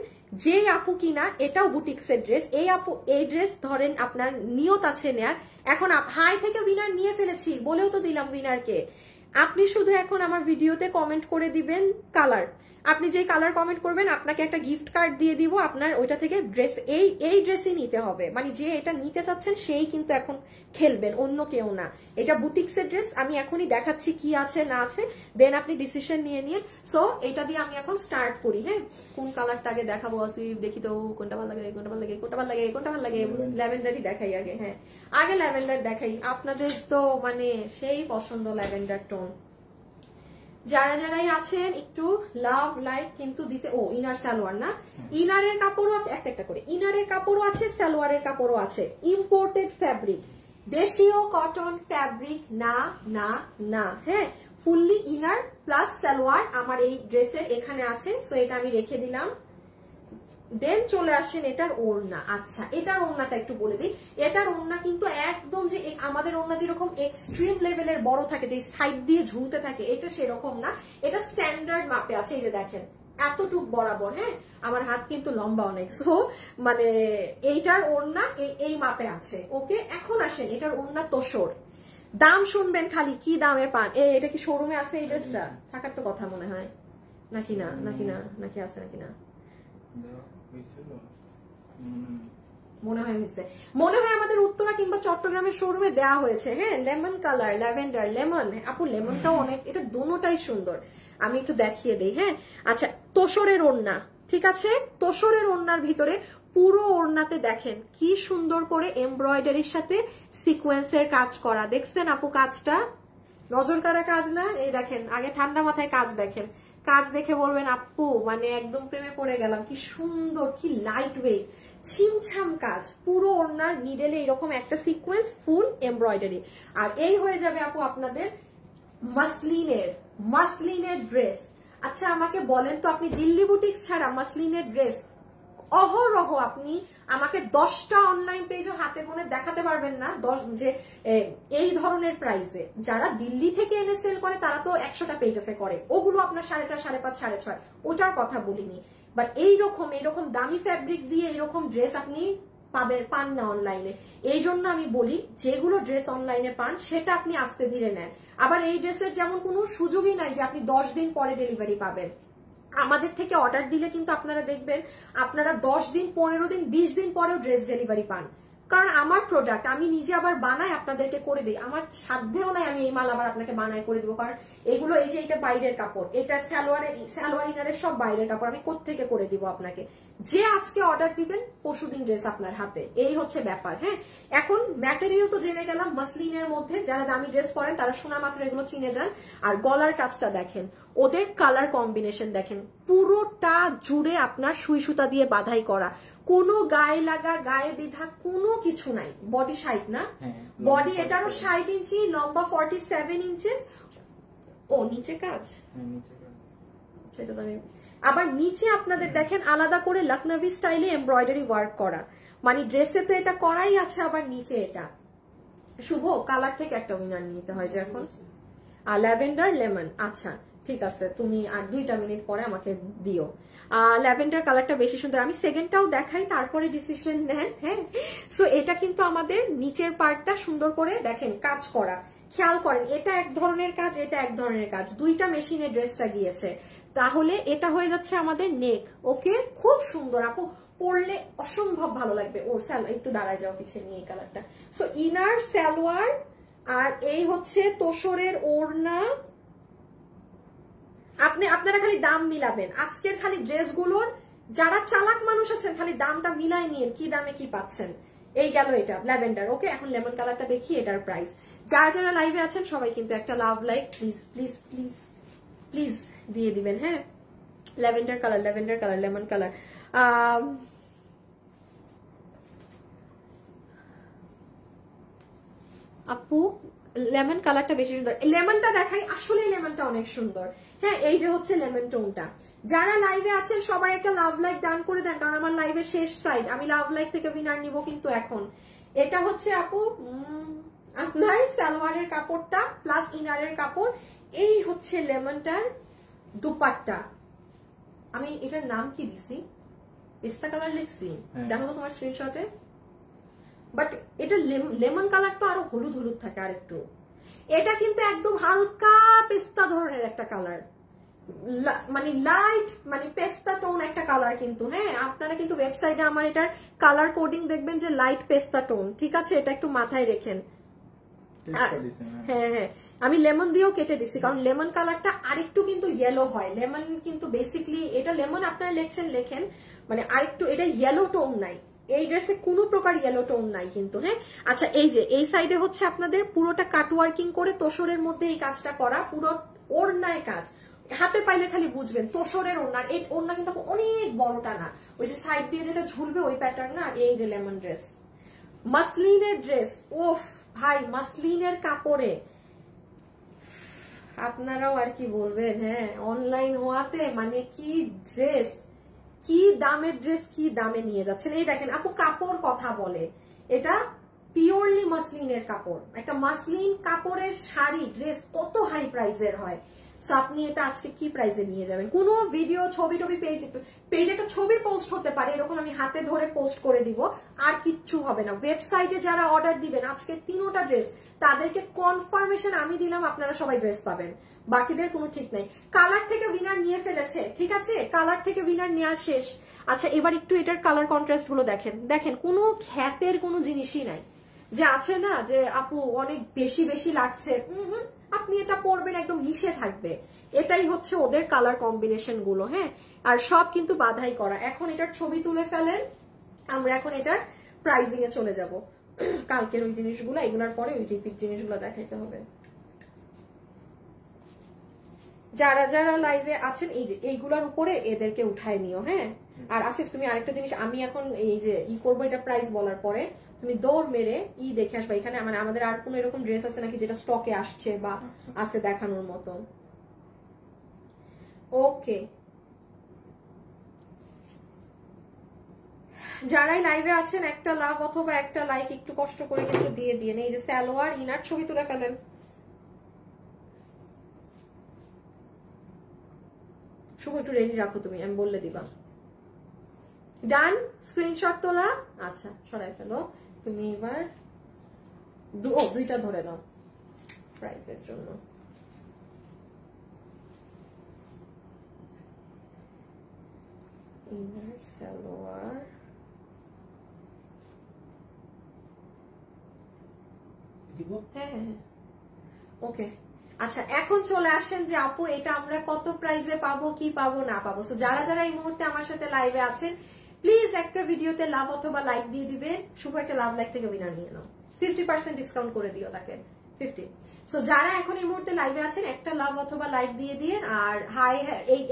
যে আপু কিনা এটাও বুটিক্সের ড্রেস, এই আপু এই ড্রেস ধরেন আপনার নিয়ত আছে নেয়ার, এখন হাই থেকে উইনার নিয়ে ফেলেছি বলেও তো দিলাম উইনারকে। আপনি শুধু এখন আমার ভিডিওতে কমেন্ট করে দিবেন কালার, আপনি যে কালার কমেন্ট করবেন আপনাকে একটা গিফট কার্ড দিয়ে দিব, আপনার ওইটা থেকে ড্রেস এই ড্রেসই নিতে হবে, মানে যে এটা নিতে চাচ্ছেন সেই কিন্তু এখন খেলবেন, অন্য কেউ না। এটা বুটিক্সের ড্রেস, আমি এখনই দেখাচ্ছি কি আছে না আছে, দেন আপনি ডিসিশন নিয়ে নিয়ে। সো এটা দিয়ে আমি এখন স্টার্ট করি। হ্যাঁ কোন কালারটা আগে দেখাবো আসিফ, দেখি তো কোনটা ভালো লাগে, কোনটা ভালো লাগে, কোনটা ভালো লাগে, কোনটা ভালো লাগে। ল্যাভেন্ডারই দেখাই আগে, হ্যাঁ আগে ল্যাভেন্ডার দেখাই, আপনাদের তো মানে সেই পছন্দ ল্যাভেন্ডার টোন। যারা যারাই আছেন একটু লাভ লাইক কিন্তু দিতে। ও ইনার সালোয়ার না, ইনারের কাপড়ও আছে, একটা করে ইনারের কাপড়ও আছে, সালোয়ারের কাপড়ও আছে, ইম্পোর্টেড ফ্যাব্রিক, দেশীয় কটন ফ্যাব্রিক না না না। হ্যাঁ ফুললি ইনার প্লাস সালোয়ার আমার এই ড্রেসের এখানে আছে, সো এটা আমি রেখে দিলাম। দেন চলে আসেন এটার ওড়না। আচ্ছা এটার ওড়নাটা একটু বলে দিই, এটার ওড়না কিন্তু একদম যে আমাদের ওড়না যেরকম এক্সট্রিম লেভেলের বড় থাকে, যে সাইড দিয়ে ঝুলতে থাকে, এটা সেরকম না, এটা স্ট্যান্ডার্ড মাপে আছে। এই যে দেখেন এতটুক বরাবর, হ্যাঁ আমার হাত কিন্তু লম্বা অনেক, সো মানে এইটার ওড়না এই মাপে আছে। ওকে এখন আসেন এটার ওড়না তোষর, দাম শুনবেন খালি কি দামে পান। এটা কি শোরুমে আছে এই ড্রেসটা? থাকার তো কথা মনে হয়, নাকি না, নাকি না, নাকি আছে নাকি না, মনে হয় আমাদের উত্তরা কিংবা চট্টগ্রামের শোরুমে দেওয়া হয়েছে। হ্যাঁ লেমন কালার, ল্যাভেন্ডার, লেমন, আপু লেমনটাও অনেক, এটা দোনোটাই সুন্দর, আমি একটু দেখিয়ে দিই। হ্যাঁ আচ্ছা তোষরের ওড়না, ঠিক আছে, তোষরের ওড়নার ভিতরে পুরো ওড়নাতে দেখেন কি সুন্দর করে এমব্রয়ডারির সাথে সিকোয়েন্সের কাজ করা, দেখছেন আপু কাজটা? নজর কাড়া কাজ না? এই দেখেন, আগে ঠান্ডা মাথায় কাজ দেখেন, কাজ দেখে বলবেন আপু মানে একদম প্রেমে পড়ে গেলাম, কি সুন্দর, কি লাইট ওয়েট, ছিমছাম কাজ, পুরো ওড়নার মিডলে এরকম একটা সিকোয়েন্স, ফুল এমব্রয়ডারি। আর এই হয়ে যাবে আপু আপনাদের মাসলিনের ড্রেস। আচ্ছা আমাকে বলেন তো, আপনি দিল্লি বুটিক্স ছাড়া মাসলিনের ড্রেস অহরহ আপনি আমাকে 10টা অনলাইন পেজও হাতে মনে দেখাতে পারবেন না যে এই ধরনের প্রাইসে। যারা দিল্লি থেকে এনে সেল করে তারা তো 100টা পেজ আছে করে, ওগুলো আপনার 4.5, 5.5, 6.5, ওটার কথা বলিনি। বাট এইরকম দামি ফ্যাব্রিক দিয়ে এইরকম ড্রেস আপনি পান না অনলাইনে। এই জন্য আমি বলি যেগুলো ড্রেস অনলাইনে পান সেটা আপনি আস্তে ধীরে নেন। আবার এই ড্রেসের যেমন কোনো সুযোগই নাই যে আপনি 10 দিন পরে ডেলিভারি পাবেন। আমাদের থেকে অর্ডার দিলে কিন্তু আপনারা দেখবেন আপনারা 10 দিন, 15 দিন, 20 দিন পরেও ড্রেস ডেলিভারি পান, কারণ আমার প্রোডাক্ট আমি নিজে আবার বানাই আপনাদেরকে করে দিই, আমার সাধ্যেও নাই আমি এই মাল আবার আপনাকে বানাই করে দিব, কারণ এগুলো এই যে এটা বাইরের কাপড়, এটা সালোয়ার ইনারের সব বাইরের কাপড়, আমি কোত্থেকে করে দিব আপনাকে। যে আজকে অর্ডার দিবেন পরশুদিন ড্রেস আপনার হাতে, এই হচ্ছে ব্যাপার। হ্যাঁ এখন ম্যাটেরিয়াল তো জেনে গেলাম, মাসলিনের মধ্যে যারা দামি ড্রেস পরেন তারা শোনা মাত্র এগুলো চিনে যান। আর গলার কাজটা দেখেন, ওদের কালার কম্বিনেশন দেখেন, পুরোটা জুড়ে আপনার সুই সুতা দিয়ে বাধাই করা, কোনো গায়ে লাগা গায়ে বিধা কোনো কিছু নাই। বডি 60 না, বডি এটারও 60 ইঞ্চি, লম্বা 47 ইঞ্চেস। ও নিচে কাজ, সেটা তো আমি আবার নিচে আপনাদের দেখেন আলাদা করে লখনভি স্টাইলে এমব্রয়ডারি ওয়ার্ক করা, মানে ড্রেসে তো এটা করাই আছে, আবার নিচে এটা। শুভ কালার থেকে একটা উইনার নিতে হয় যে এখন, ল্যাভেন্ডার লেমন। আচ্ছা ঠিক আছে, তুমি আর 2টা মিনিট পরে আমাকে দিও। ল্যাভেন্ডার কালারটা বেশি সুন্দর, আমি সেকেন্ডটাও দেখাই তারপরে ডিসিশন নেন। হ্যাঁ সো এটা কিন্তু আমাদের নিচের পার্টটা সুন্দর করে দেখেন কাজ করা, খেয়াল করেন, এটা এক ধরনের কাজ, এটা এক ধরনের কাজ, দুইটা মেশিনে ড্রেসটা গিয়েছে। তাহলে এটা হয়ে যাচ্ছে আমাদের নেক। ওকে, খুব সুন্দর আপু, পরলে অসম্ভব ভালো লাগবে। ওর একটু দাঁড়ায় যাও পিছিয়ে নিয়ে এই কালারটা। সো ইনার সালোয়ার আর এই হচ্ছে তোসরের ওড়না। আপনারা খালি দাম মিলাবেন আজকের খালি ড্রেসগুলোর, যারা চালাক মানুষ আছেন খালি দামটা মিলাই নিয়ে কি দামে কি পাচ্ছেন। এই গেল এটা ল্যাভেন্ডার। ওকে, এখন লেমন কালারটা দেখি, এটার প্রাইস। যারা যারা লাইভে আছেন সবাই কিন্তু একটা love like please please please please দিয়ে দিবেন। হ্যাঁ, lavender colour, lavender colour, lemon colour. আপু লেমন কালারটা বেশি সুন্দর, লেমনটা দেখাই, আসলে লেমনটা অনেক সুন্দর। হ্যাঁ, এই যে হচ্ছে লেমন টোনটা। যারা লাইভে আছেন সবাই একটা লাভ লাইক ডান করে দেন, কারণ আমার লাইভের শেষ সাইড, আমি লাভ লাইক থেকে উইনার নিব কিন্তু এখন। এটা হচ্ছে আপু আপনার সালোয়ারের কাপড়টা প্লাস ইনারের কাপড়, এই হচ্ছে লেমনটার দুপাট্টা। আমি এটার নাম কি দিছি, পিস্তা কালার লিখছি, দেখো তো তোমার স্ক্রিনশটে। বাট এটা লেমন কালার তো আরো হলুদ হলুদ থাকে আর একটু, এটা কিন্তু একদম হালকা পেস্তা ধরনের একটা কালার, মানে লাইট মানে পেস্তা টোন একটা কালার কিন্তু। হ্যাঁ, আপনারা কিন্তু ওয়েবসাইটে আমার এটার কালার কোডিং দেখবেন যে লাইট পেস্তা টোন, ঠিক আছে, এটা একটু মাথায় রেখেন। হ্যাঁ হ্যাঁ, আমি লেমন দিয়েও কেটে দিছি, কারণ লেমন কালারটা আরেকটু কিন্তু ইয়েলো হয়। লেমন কিন্তু বেসিকলি এটা লেমন আপনারা লেখেন মানে আরেকটু, এটা ইয়েলো টোন নাই এই ড্রেসে, কোনো প্রকার ইয়েলো টোন নাই কিন্তু। হ্যাঁ, আচ্ছা এই যে এই সাইডে হচ্ছে আপনাদের পুরোটা কাট ওয়ার্কিং করে তোসরের মধ্যে এই কাজটা করা, পুরো ওড়নায় কাজ। হাতে পাইলে খালি বুঝবেন তোসরের ওড়না, এই ওড়না কিন্তু অনেক বড়টা না, ওই যে সাইড দিয়ে যেটা ঝুলবে ওই প্যাটার্ন না। আর এই যে লেমন ড্রেস, মাসলিনের ড্রেস, ওফ ভাই মাসলিনের কাপড়ে আপনারাও আর কি বলবেন। হ্যাঁ, অনলাইন হওয়াতে মানে কি ড্রেস, কি দামের ড্রেস কি দামে নিয়ে যাচ্ছেন। এই দেখেন আপু কাপড় কথা বলে, এটা পিওরলি মাসলিনের কাপড়, একটা মাসলিন কাপড়ের শাড়ি ড্রেস কত হাই প্রাইসের হয়। সো আপনি এটা আজকে কি প্রাইসে নিয়ে যাবেন? কোন ভিডিও ছবি টবি পেজে একটা ছবি পোস্ট হতে পারে, এরকম আমি হাতে ধরে পোস্ট করে দিব, আর কিচ্ছু হবে না। ওয়েবসাইটে যারা অর্ডার দিবেন আজকে 3টা ড্রেস, তাদেরকে কনফার্মেশন আমি দিলাম, আপনারা সবাই ড্রেস পাবেন, বাকিদের কোনো ঠিক নাই। কালার থেকে উইনার নিয়ে ফেলেছে, ঠিক আছে, কালার থেকে উইনার নেওয়া শেষ। আচ্ছা এবার একটু এটার কালার কন্ট্রাস্ট গুলো দেখেন, দেখেন কোনো খ্যাতের কোনো জিনিসই নাই, যে আছে না যে আপু অনেক বেশি বেশি লাগছে, আপনি এটা পরবেন একদম মিশে থাকবে। এটাই হচ্ছে ওদের কালার কম্বিনেশন গুলো। হ্যাঁ, আর সব কিন্তু বাধাই করা। এখন এটার ছবি তুলে ফেলেন, আমরা এখন এটার প্রাইজিং এ চলে যাব। কালকের ওই জিনিসগুলো, এগুলোর পরে ওই রিপিট জিনিসগুলো দেখাইতে হবে। যারা যারা লাইভে আছেন এই যে এইগুলোর উপরে এদেরকে উঠায় নিও। হ্যাঁ, আর আসিফ তুমি আরেকটা জিনিস, আমি এখন এই যে করবো এটা প্রাইস বলার পরে তুমি দৌড় মেরে দেখে আসবা এখানে মানে আমাদের আর কোনো এরকম ড্রেস আছে নাকি যেটা স্টকে আসছে বা আছে দেখানোর মতো। ওকে, যারাই লাইভে আছেন একটা লাভ অথবা একটা লাইক একটু কষ্ট করে কিন্তু দিয়ে দিয়ে। এই যে সালোয়ার ইনার ছবি তুলে ফেলেন। শুভ একটু রেডি রাখো তুমি, আমি বললে দিবা। ডান, স্ক্রিনশট তোলা। আচ্ছা সরাই ফেলো তুমি। এবার দুইটা ধরে নাও প্রাইসের জন্য। ইনার সালোয়ার, হ্যাঁ হ্যাঁ হ্যাঁ, ওকে। আচ্ছা এখন চলে আসেন যে আপু এটা আমরা কত প্রাইসে পাবো, কি পাবো না পাবো। সো যারা যারা এই মুহূর্তে আমার সাথে লাইভে আছেন প্লিজ একটা ভিডিওতে লাভ অথবা লাইক দিয়ে দিবেন। শুভ একটা লাভ লাইক থেকে উইনার নিয়ে নাও, 50% ডিসকাউন্ট করে দিও তাকে, 50। সো যারা এখন এই মুহূর্তে লাইভে আছেন একটা লাভ অথবা লাইক দিয়ে দিয়ে। আর হাই,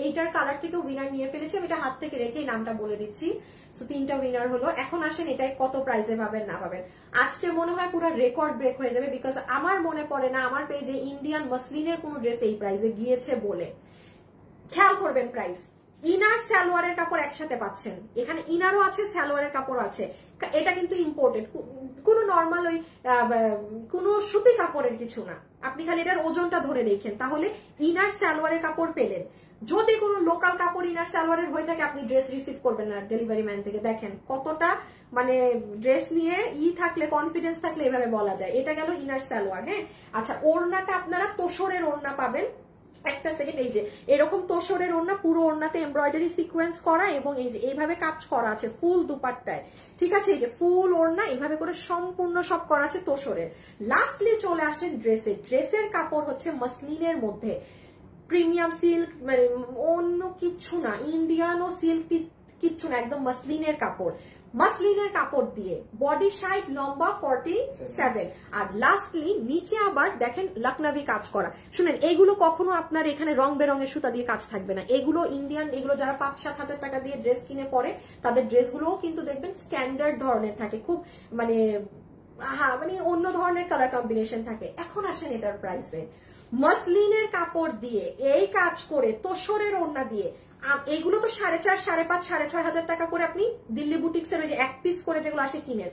এইটার কালার থেকে উইনার নিয়ে ফেলেছি, আমি এটা হাত থেকে রেখেই নামটা বলে দিচ্ছি। সো 3টা উইনার হলো। এখন আসেন এটাই কত প্রাইসে পাবেন না পাবেন। আজকে মনে হয় পুরো রেকর্ড ব্রেক হয়ে যাবে, বিকজ আমার মনে পড়ে না আমার পেজে ইন্ডিয়ান মাসলিনের কোন ড্রেস এই প্রাইসে গিয়েছে বলে। খেয়াল করবেন প্রাইস, ইনার সালোয়ারের কাপড় একসাথে পাচ্ছেন, এখানে ইনারও আছে সালোয়ারের কাপড় আছে। এটা কিন্তু ইম্পোর্টেড, কোন নর্মাল ওই কোন সুতি কাপড়ের কিছু না। আপনি খালি এটার ওজনটা ধরে দেখেন, তাহলে ইনার সালোয়ারের কাপড় পেলেন। যদি কোনো লোকাল কাপড় ইনার সালোয়ারের হয়ে থাকে আপনি ড্রেস রিসিভ করবেন না ডেলিভারি ম্যান থেকে। দেখেন কতটা মানে ড্রেস নিয়ে থাকলে কনফিডেন্স থাকলে এভাবে বলা যায়। এটা গেল ইনার সালোয়ার। হ্যাঁ, আচ্ছা ওড়নাটা আপনারা তোসরের ওড়না পাবেন। একটা সেকেন্ড, এই যে এরকম তোসরের ওড়না, পুরো ওড়নাতে এমব্রয়ডারি সিকোয়েন্স করা এবং এই যে এইভাবে কাজ করা আছে ফুল দুপাট্টায়, ঠিক আছে। এই যে ফুল ওড়না এইভাবে করে সম্পূর্ণ সব করা আছে তোসরের। লাস্টলি চলে আসেন ড্রেসে। ড্রেসের কাপড় হচ্ছে মসলিনের মধ্যে, প্রিমিয়াম সিল্ক, মানে অন্য কিচ্ছু না, ইন্ডিয়ানো সিল্ক কিচ্ছু না, একদম মসলিনের কাপড়। মাসলিনের কাপড় দিয়ে বডি সাইড লম্বা 47 আর লাস্টলি নিচে আবার দেখেন লখনভি কাজ করা। শুনেন এইগুলো কখনো আপনার এখানে রং বেরঙের সুতা দিয়ে কাজ থাকবে না, এগুলো ইন্ডিয়ান, এগুলো যারা 5-7 হাজার টাকা দিয়ে ড্রেস কিনে পরে তাদের ড্রেসগুলোও কিন্তু দেখবেন স্ট্যান্ডার্ড ধরনের থাকে, খুব মানে মানে অন্য ধরনের কালার কম্বিনেশন থাকে। এখন আসেন এটার প্রাইসে। মসলিনের কাপড় দিয়ে এই কাজ করে তোসরের ওড়না দিয়ে এইগুলো তো 4.5, 5.5, 6.5 হাজার টাকা করে আপনি দিল্লি বুটিক্সের ওই যে এক পিস করে যেগুলো আসে কিনেন,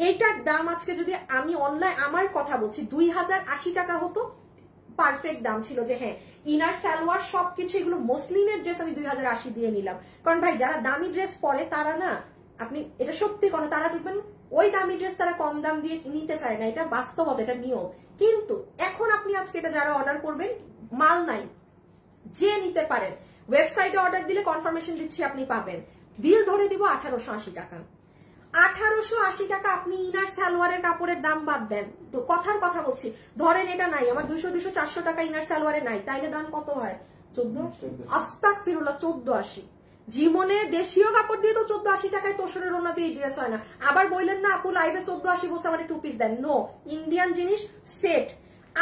এইটার দাম আজকে যদি আমি অনলাইন, আমার কথা বলছি, 2080 টাকা হতো, পারফেক্ট দাম ছিল যে হ্যাঁ ইনার সালোয়ার সবকিছু এগুলো মসলিনের ড্রেস আমি 2080 দিয়ে নিলাম। কারণ ভাই যারা দামি ড্রেস পরে তারা না, আপনি এটা সত্যি কথা, তারা দেখবেন ওই দামি ড্রেস তারা কম দাম দিয়ে নিতে চায় না, এটা বাস্তবতা, এটা নিয়ম। কিন্তু এখন আপনি আজকে এটা যারা অর্ডার করবেন, মাল নাই, যে নিতে পারেন, ওয়েবসাইটে অর্ডার দিলে কনফার্মেশন দিচ্ছি আপনি পাবেন, বিল ধরে দিব 1880 টাকা। 1880 টাকা আপনি ইনার সালোয়ারের কাপড়ের দাম বাদ দেন, তো কথার কথা বলছি, ধরেন এটা নাই আমার 200-400 টাকা ইনার সালোয়ারে নাই, তাইলে দাম কত হয়? 14, আস্তাগফিরুল্লাহ, 1480। জীবনে দেশীয় কাপড় দিয়ে তো 1480 টাকায় তোসরের ওড়না দিয়ে ড্রেস হয় না। আবার বললেন না আপু লাইভে 1480 বলছে আমার 2 পিস দেন, নো, ইন্ডিয়ান জিনিস সেট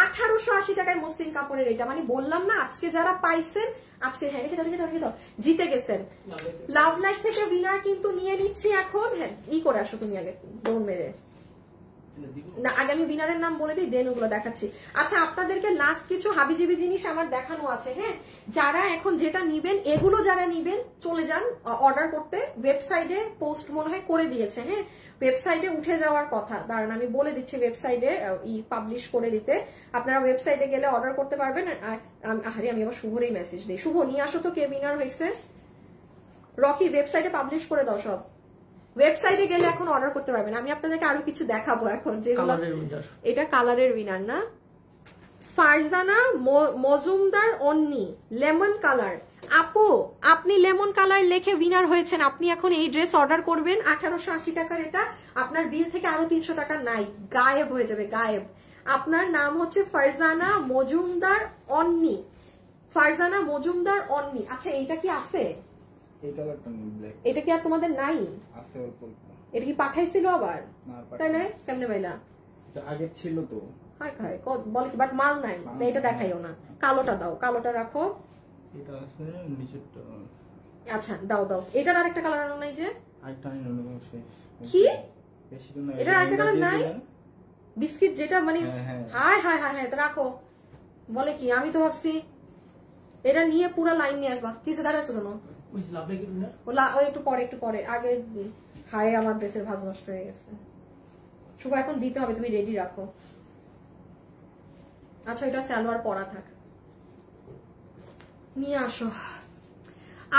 1880 টাকায় মসলিন কাপড়ের। এটা মানে বললাম না আজকে যারা পাইছেন, আজকে হ্যাঁ রেখে দাও জিতে গেছেন। লাভ লাইফ থেকে উইনার কিন্তু নিয়ে নিচ্ছি এখন। হ্যাঁ করে আসো তুমি আগে, দৌড় মেরে না, আগে আমি উইনারের নাম বলে দিই, দেন ওগুলো দেখাচ্ছি। আচ্ছা আপনাদেরকে লাস্ট কিছু হাবিজিবি জিনিস আমার দেখানো আছে। হ্যাঁ, যারা এখন যেটা নিবেন, এগুলো যারা নিবেন চলে যান অর্ডার করতে, ওয়েবসাইটে পোস্ট মনে হয় করে দিয়েছে। হ্যাঁ, ওয়েবসাইটে উঠে যাওয়ার কথা, দাঁড়ান আমি বলে দিচ্ছি ওয়েবসাইটে পাবলিশ করে দিতে। আপনারা ওয়েবসাইটে গেলে অর্ডার করতে পারবেন। আরে আমি আবার শুভরেই মেসেজ দিই, শুভ নিয়ে আসো তো কে উইনার হয়েছে। রকি ওয়েবসাইটে পাবলিশ করে দাও সব, ওয়েবসাইটে গেলে এখন অর্ডার করতে পারবেন। আমি আপনাদেরকে আরো কিছু দেখাবো এখন, যেগুলো এটা কালারের উইনার না, ফারজানা মজুমদার অন্নি লেমন কালার। আপু আপনি লেমন কালার লেখে উইনার হয়েছেন, আপনি এখন এই ড্রেস অর্ডার করবেন 1880 টাকার। এটা আপনার বিল থেকে আরো 300 টাকা নাই, গায়েব হয়ে যাবে, গায়েব। আপনার নাম হচ্ছে ফারজানা মজুমদার অন্নি, ফারজানা মজুমদার অন্নি। আচ্ছা এইটা কি আছে? এটা কি আর তোমাদের নাই? এটা কি পাঠাইছিল আবার? তাই না, কেমনে পাইলা? আগে ছিল তো, বলে কি, বাট মাল নাই, এটা দেখাইও না। কালোটা দাও, কালোটা রাখো। আচ্ছা দাও দাও, এটার আরেকটা কালার আনো নাই যে, কি এটার আরেকটা কালার নাই? বিস্কিট যেটা মানে, হায় হায় হায় হায়, রাখো। বলে কি, আমি তো ভাবছি এটা নিয়ে পুরো লাইন নিয়ে আসবা। কিসে দাঁড়াচ্ছ কেন? একটু পরে আগে। হায় আমার ড্রেসের ভাঁজ নষ্ট হয়ে গেছে। শুভ এখন দিতে হবে, তুমি রেডি রাখো। আচ্ছা এটা সালোয়ার পরা থাক, নিয়ে আসো।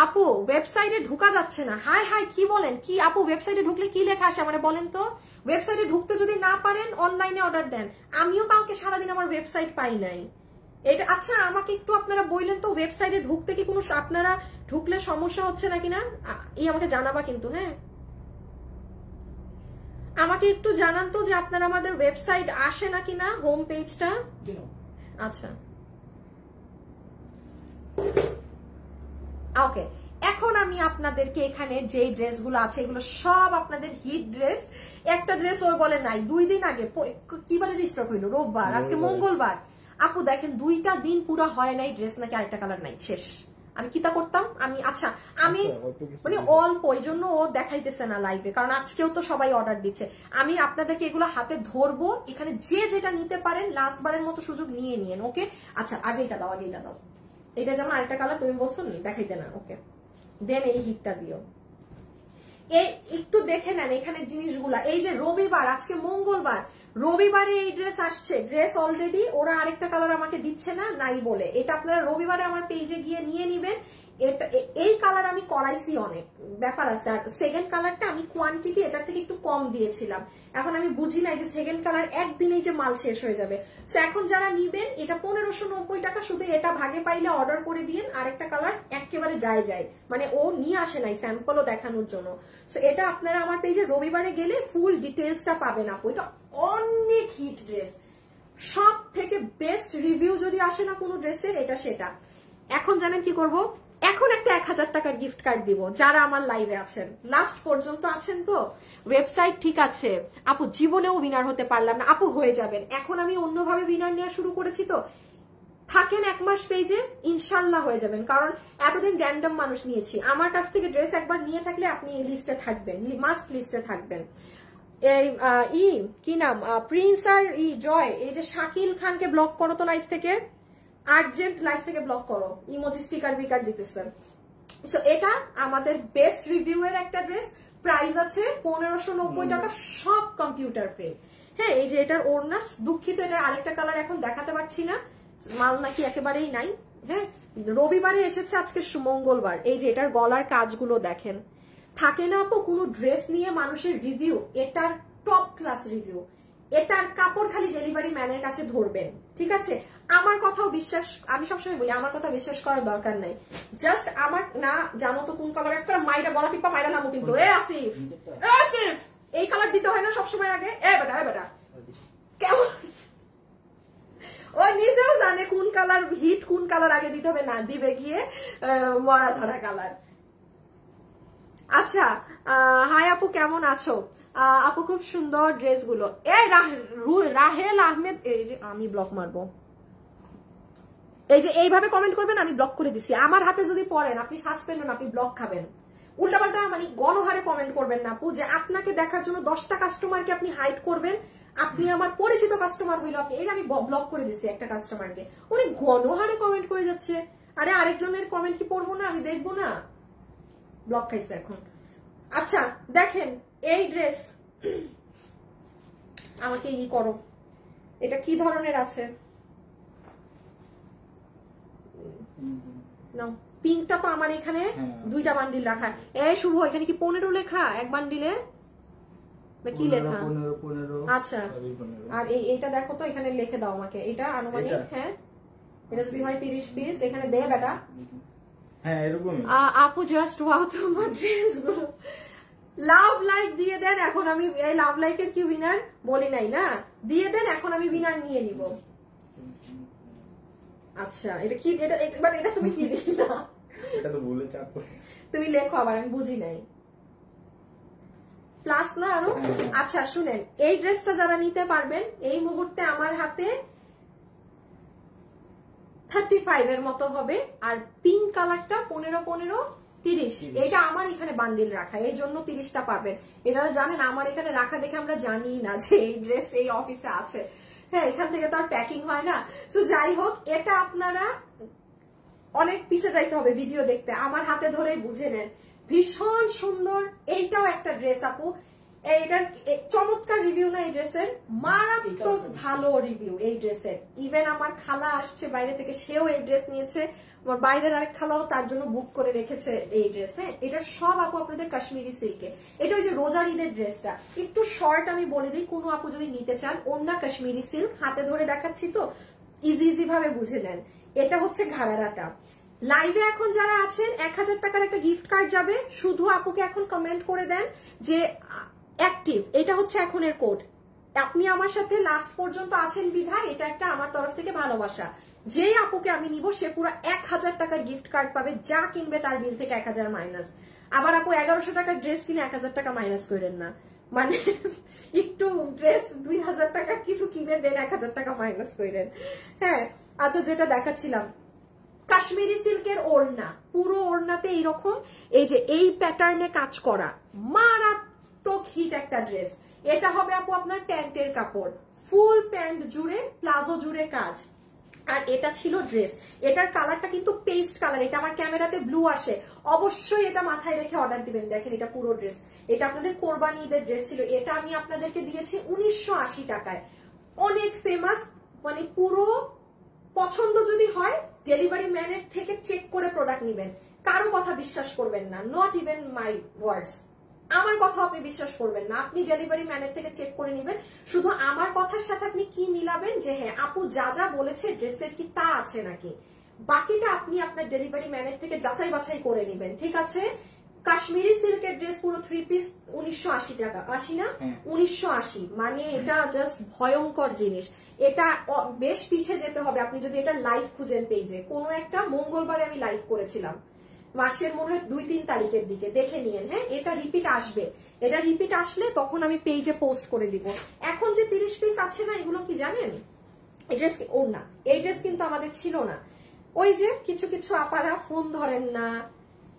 আপু ওয়েবসাইটে ঢুকা যাচ্ছে না, হাই হাই কি বলেন? কি আপু ওয়েবসাইটে ঢুকলে কি লেখা আসে মানে বলেন তো? ওয়েবসাইটে ঢুকতে যদি না পারেন অনলাইনে অর্ডার দেন। আমিও কালকে সারাদিন আমার ওয়েবসাইট পাই নাই। এটা আচ্ছা আমাকে একটু আপনারা বললেন তো, ওয়েবসাইটে ঢুকতে কি কোনো, আপনারা ঢুকলে সমস্যা হচ্ছে নাকি না, আমাকে জানাবা কিন্তু। হ্যাঁ আমাকে একটু জানান তো যে আপনারা আমাদের ওয়েবসাইট আসে নাকি না, হোম পেজটা। আচ্ছা ওকে, এখন আমি আপনাদেরকে এখানে যে ড্রেসগুলো আছে এগুলো সব আপনাদের হিট ড্রেস। একটা ড্রেস ওই বলে নাই, 2 দিন আগে কি বলে রিস্টক হইলো, রোববার, আজকে মঙ্গলবার। আপু দেখেন 2টা দিন পুরো হয় নাই, ড্রেস নাকি আরেকটা কালার নাই, শেষ। আমি কিতা করতাম আমি, আচ্ছা আমি মানে অল্প, ওই জন্য ও দেখাইতেছে না লাইভে, কারণ আজকেও তো সবাই অর্ডার দিচ্ছে। আমি আপনাদেরকে এগুলো হাতে ধরবো, এখানে যে যেটা নিতে পারেন লাস্ট বারের মতো সুযোগ নিয়ে নিয়েন। ওকে আচ্ছা আগে এটা দাও, আগে এটা দাও। এটা যেমন আরেকটা কালার তুমি বলছো দেখাইতে না, ওকে দেন এই হিটটা দিও। এই একটু দেখে নেন এখানে জিনিসগুলা। এই যে রবিবার, আজকে মঙ্গলবার, রবিবারে এই ড্রেস আসছে, ড্রেস অলরেডি ওরা আরেকটা কালার আমাকে দিচ্ছে না নাই বলে, এটা আপনারা রবিবারে আমার পেজে গিয়ে নিয়ে নিবেন। এই কালার আমি করাইছি, অনেক ব্যাপার আছে। আর সেকেন্ড কালারটা আমি কোয়ান্টিটি এটার থেকে একটু কম দিয়েছিলাম, এখন আমি বুঝি নাই যে সেকেন্ড কালার একদিনেই যে মাল শেষ হয়ে যাবে। তো এখন যারা নিবেন এটা 1590 টাকা, শুধু এটা ভাগে পাইলে অর্ডার করে দিন। আরেকটা কালার একেবারে যায় মানে ও নিয়ে আসে নাই, স্যাম্পলও দেখানোর জন্য। তো এটা আপনারা আমার পেজে রবিবারে গেলে ফুল ডিটেলসটা পাবেন আপু। এটা অনেক হিট ড্রেস, সব থেকে বেস্ট রিভিউ যদি আসে না কোনো ড্রেসের, এটা সেটা। এখন জানেন কি করব, এখন একটা 1000 টাকার গিফট কার্ড দিব যারা আমার লাইভে আছেন, লাস্ট পর্যন্ত আছেন। তো ওয়েবসাইট ঠিক আছে আপু, জীবনেও উইনার হতে পারলাম না আপু, হয়ে যাবেন। এখন আমি অন্যভাবে উইনার নেওয়া শুরু করেছি, তো থাকেন 1 মাস পেজে, ইনশাল্লাহ হয়ে যাবেন। কারণ এতদিন র্যান্ডম মানুষ নিয়েছি, আমার কাছ থেকে ড্রেস একবার নিয়ে থাকলে আপনি এই লিস্টে থাকবেন, মাস্ট লিস্টে থাকবেন। এই কি নাম, প্রিন্স আর জয়, এই যে শাকিল খানকে ব্লক করো তো লাইফ থেকে, আর্জেন্ট লাইফ থেকে ব্লক করো, ইমোজি স্টিকার বিকার দিতেছেন। সো এটা আমাদের বেস্ট রিভিউ এর একটা ড্রেস, প্রাইস আছে 1590 টাকা, সব কম্পিউটার প্রিন্ট। হ্যাঁ, এই যে এটার ওড়না, দুঃখিত এটার আরেকটা কালার এখন দেখাতে পারছি না, মাল নাকি একেবারেই নাই। হ্যাঁ, রবিবারে এসেছে, আজকে মঙ্গলবার। এই যে এটার গলার কাজগুলো দেখেন, থাকে না আপু কোনো ড্রেস নিয়ে মানুষের রিভিউ, এটার টপ ক্লাস রিভিউ। এটার কাপড় খালি ডেলিভারি ম্যানের কাছে ধরবেন, ঠিক আছে? আমার কথাও বিশ্বাস, আমি সবসময় বলি আমার কথা বিশ্বাস করার দরকার নাই, জাস্ট আমার না জানো তো কোন কালার, একটা মাইরা গলা টিপা মাইরা নামো কিন্তু। আসিফ, আসিফ এই কালার দিতে হয় না সবসময় আগে? বেটা কেমন, ও নিজেও জানে কোন কালার হিট, কোন কালার আগে দিতে হবে, না দিবে গিয়ে মরা ধরা কালার। আচ্ছা, হাই আপু কেমন আছো? আপু খুব সুন্দর ড্রেস গুলো। রাহেল আহমেদ, আমি ব্লক মারবো। এই যে এইভাবে কমেন্ট করবেন, আমি ব্লক করে দিছি। আমার হাতে যদি পড়েন আপনি সাসপেন্ড হন, আপনি ব্লক খাবেন। উল্টাপাল্টা মানে গণহারে কমেন্ট করবেন না আপু, যে আপনাকে দেখার জন্য 10টা কাস্টমারকে আপনি হাইড করবেন। আপনি আমার পরিচিত কাস্টমার হইলো, আপনি এই আমি ব্লক করে দিচ্ছি একটা কাস্টমারকে, উনি গণহারে কমেন্ট করে যাচ্ছে। আরে আরেকজনের কমেন্ট কি পড়বো না, আমি দেখবো না? ব্লক খাইছে এখন। আচ্ছা দেখেন এই ড্রেস, আমাকে ই করো, এটা কি ধরনের আছে? পিঙ্কটা তো আমার এখানে 2টা বান্ডিল রাখা। এই শুভ, এখানে কি 15 লেখা এক বান্ডিলে, কি লেখা? 15। আচ্ছা, আর এইটা দেখো তো, এখানে লিখে দাও আমাকে, এটা আনুমানিক। হ্যাঁ, এটা যদি হয় 30 পিস, এখানে দে বেটা। হ্যাঁ এরকম। আপু জাস্ট ওয়াও তোমার ড্রেস গুলো, লাভ লাইক দিয়ে দেন। এখন আমি এই লাভ লাইকের কি উইনার বলি নাই না, দিয়ে দেন, এখন আমি উইনার নিয়ে নিব। আচ্ছা এটা কি, এটা তুমি কি দিলা? এটা তো বলে চাপ, তুমি লেখো আবার, আমি বুঝি নাই। প্লাস না আরো? আচ্ছা শুনেন, এই ড্রেসটা যারা নিতে পারবেন, এই মুহূর্তে আমার হাতে 35 এর মতো হবে, আর পিঙ্ক কালারটা 15, 30। এটা আমার এখানে বান্ডিল রাখা, এই জন্য 30টা পাবেন। এটা জানেন আমার এখানে রাখা দেখে আমরা জানি না যে এই ড্রেস এই অফিসে আছে। হ্যাঁ, এখান থেকে তো আর প্যাকিং হয় না। তো যাই হোক, এটা আপনারা অনেক পিছে যাইতে হবে ভিডিও দেখতে, আমার হাতে ধরেই বুঝে নেন। ভীষণ সুন্দর, এইটাও একটা ড্রেস আপু। এইটার চমৎকার রিভিউ না এই ড্রেসের, মারাত্মক ভালো রিভিউ এই ড্রেসের। ইভেন আমার খালা আসছে বাইরে থেকে, সেও এই ড্রেস নিয়েছে। আমার বাইরের আরেক খালাও তার জন্য বুক করে রেখেছে এই ড্রেস। হ্যাঁ, এটা সব আপু আপনাদের কাশ্মীরি সিল্কে। এটা ওই যে রোজার ঈদের ড্রেসটা, একটু শর্ট আমি বলে দিই, কোনো আপু যদি নিতে চান, ওন্না কাশ্মীরি সিল্ক, হাতে ধরে দেখাচ্ছি তো ইজি ভাবে বুঝে নেন। এটা হচ্ছে ঘাড়ারাটা। লাইভে এখন যারা আছেন 1000 টাকার একটা গিফট কার্ড যাবে, শুধু আপুকে এখন কমেন্ট করে দেন যে অ্যাক্টিভ, এটা হচ্ছে এখনের কোড। আপনি আমার সাথে লাস্ট পর্যন্ত আছেন বিধায় এটা একটা আমার তরফ থেকে ভালোবাসা। যে আপুকে আমি নিব সে পুরো 1000 টাকার গিফট কার্ড পাবে, যা কিনবে তার বিল থেকে 1000 মাইনাস। আবার আপু 1100 টাকার ড্রেস কিনে 1000 টাকা মাইনাস করেন না, মানে একটু ড্রেস 2000 টাকা কিছু কিনে দেন, 1000 টাকা মাইনাস করেন। হ্যাঁ, আচ্ছা যেটা দেখাচ্ছিলাম, কাশ্মীরি সিল্কের ওড়না, পুরো ওড়নাতে এইরকম এই যে এই প্যাটার্নে কাজ করা, মারাত্মক হিট একটা ড্রেস। এটা হবে আপু আপনার প্যান্টের কাপড়, ফুল প্যান্ট জুড়ে প্লাজো জুড়ে কাজ। আর এটা ছিল ড্রেস। এটার কালারটা কিন্তু পেস্ট কালার, এটা আমার ক্যামেরাতে ব্লু আসে, অবশ্যই এটা মাথায় রেখে অর্ডার দিবেন। দেখেন এটা পুরো ড্রেস, এটা আপনাদের কোরবানি ঈদের ড্রেস ছিল। এটা আমি আপনাদেরকে দিয়েছি 1980 টাকায়। অনেক ফেমাস, মানে পুরো পছন্দ যদি হয় ডেলিভারি ম্যানের থেকে চেক করে প্রোডাক্ট নিবেন, কারো কথা বিশ্বাস করবেন না, নট ইভেন মাই ওয়ার্ডস। আমার কথা আপনি বিশ্বাস করবেন না, আপনি ডেলিভারি ম্যানের থেকে চেক করে নিবেন। শুধু আমার কথার সাথে আপনি কি মিলাবেন যে হ্যাঁ আপু যা যা বলেছে ড্রেসের কি তা আছে নাকি, বাকিটা আপনি আপনার ডেলিভারি ম্যানের থেকে যাচাই বাছাই করে নিবেন, ঠিক আছে? কাশ্মীরি সিল্কের ড্রেস পুরো 3 পিস 1980 টাকা, 80 না 1980, মানে এটা জাস্ট ভয়ঙ্কর জিনিস। এটা বেশ পিছে যেতে হবে আপনি যদি এটা লাইভ খুঁজেন পেজে। কোনো একটা মঙ্গলবারে আমি লাইভ করেছিলাম, মাসের মনে হয় 2-3 তারিখের দিকে, দেখে নিয়েন। হ্যাঁ, এটা রিপিট আসবে, এটা রিপিট আসলে তখন আমি পেজে পোস্ট করে দিব। এখন যে 30 পিস আছে না, এগুলো কি জানেন? এই ড্রেস ওর না, এই ড্রেস কিন্তু আমাদের ছিল না। ওই যে কিছু কিছু আপারা ফোন ধরেন না,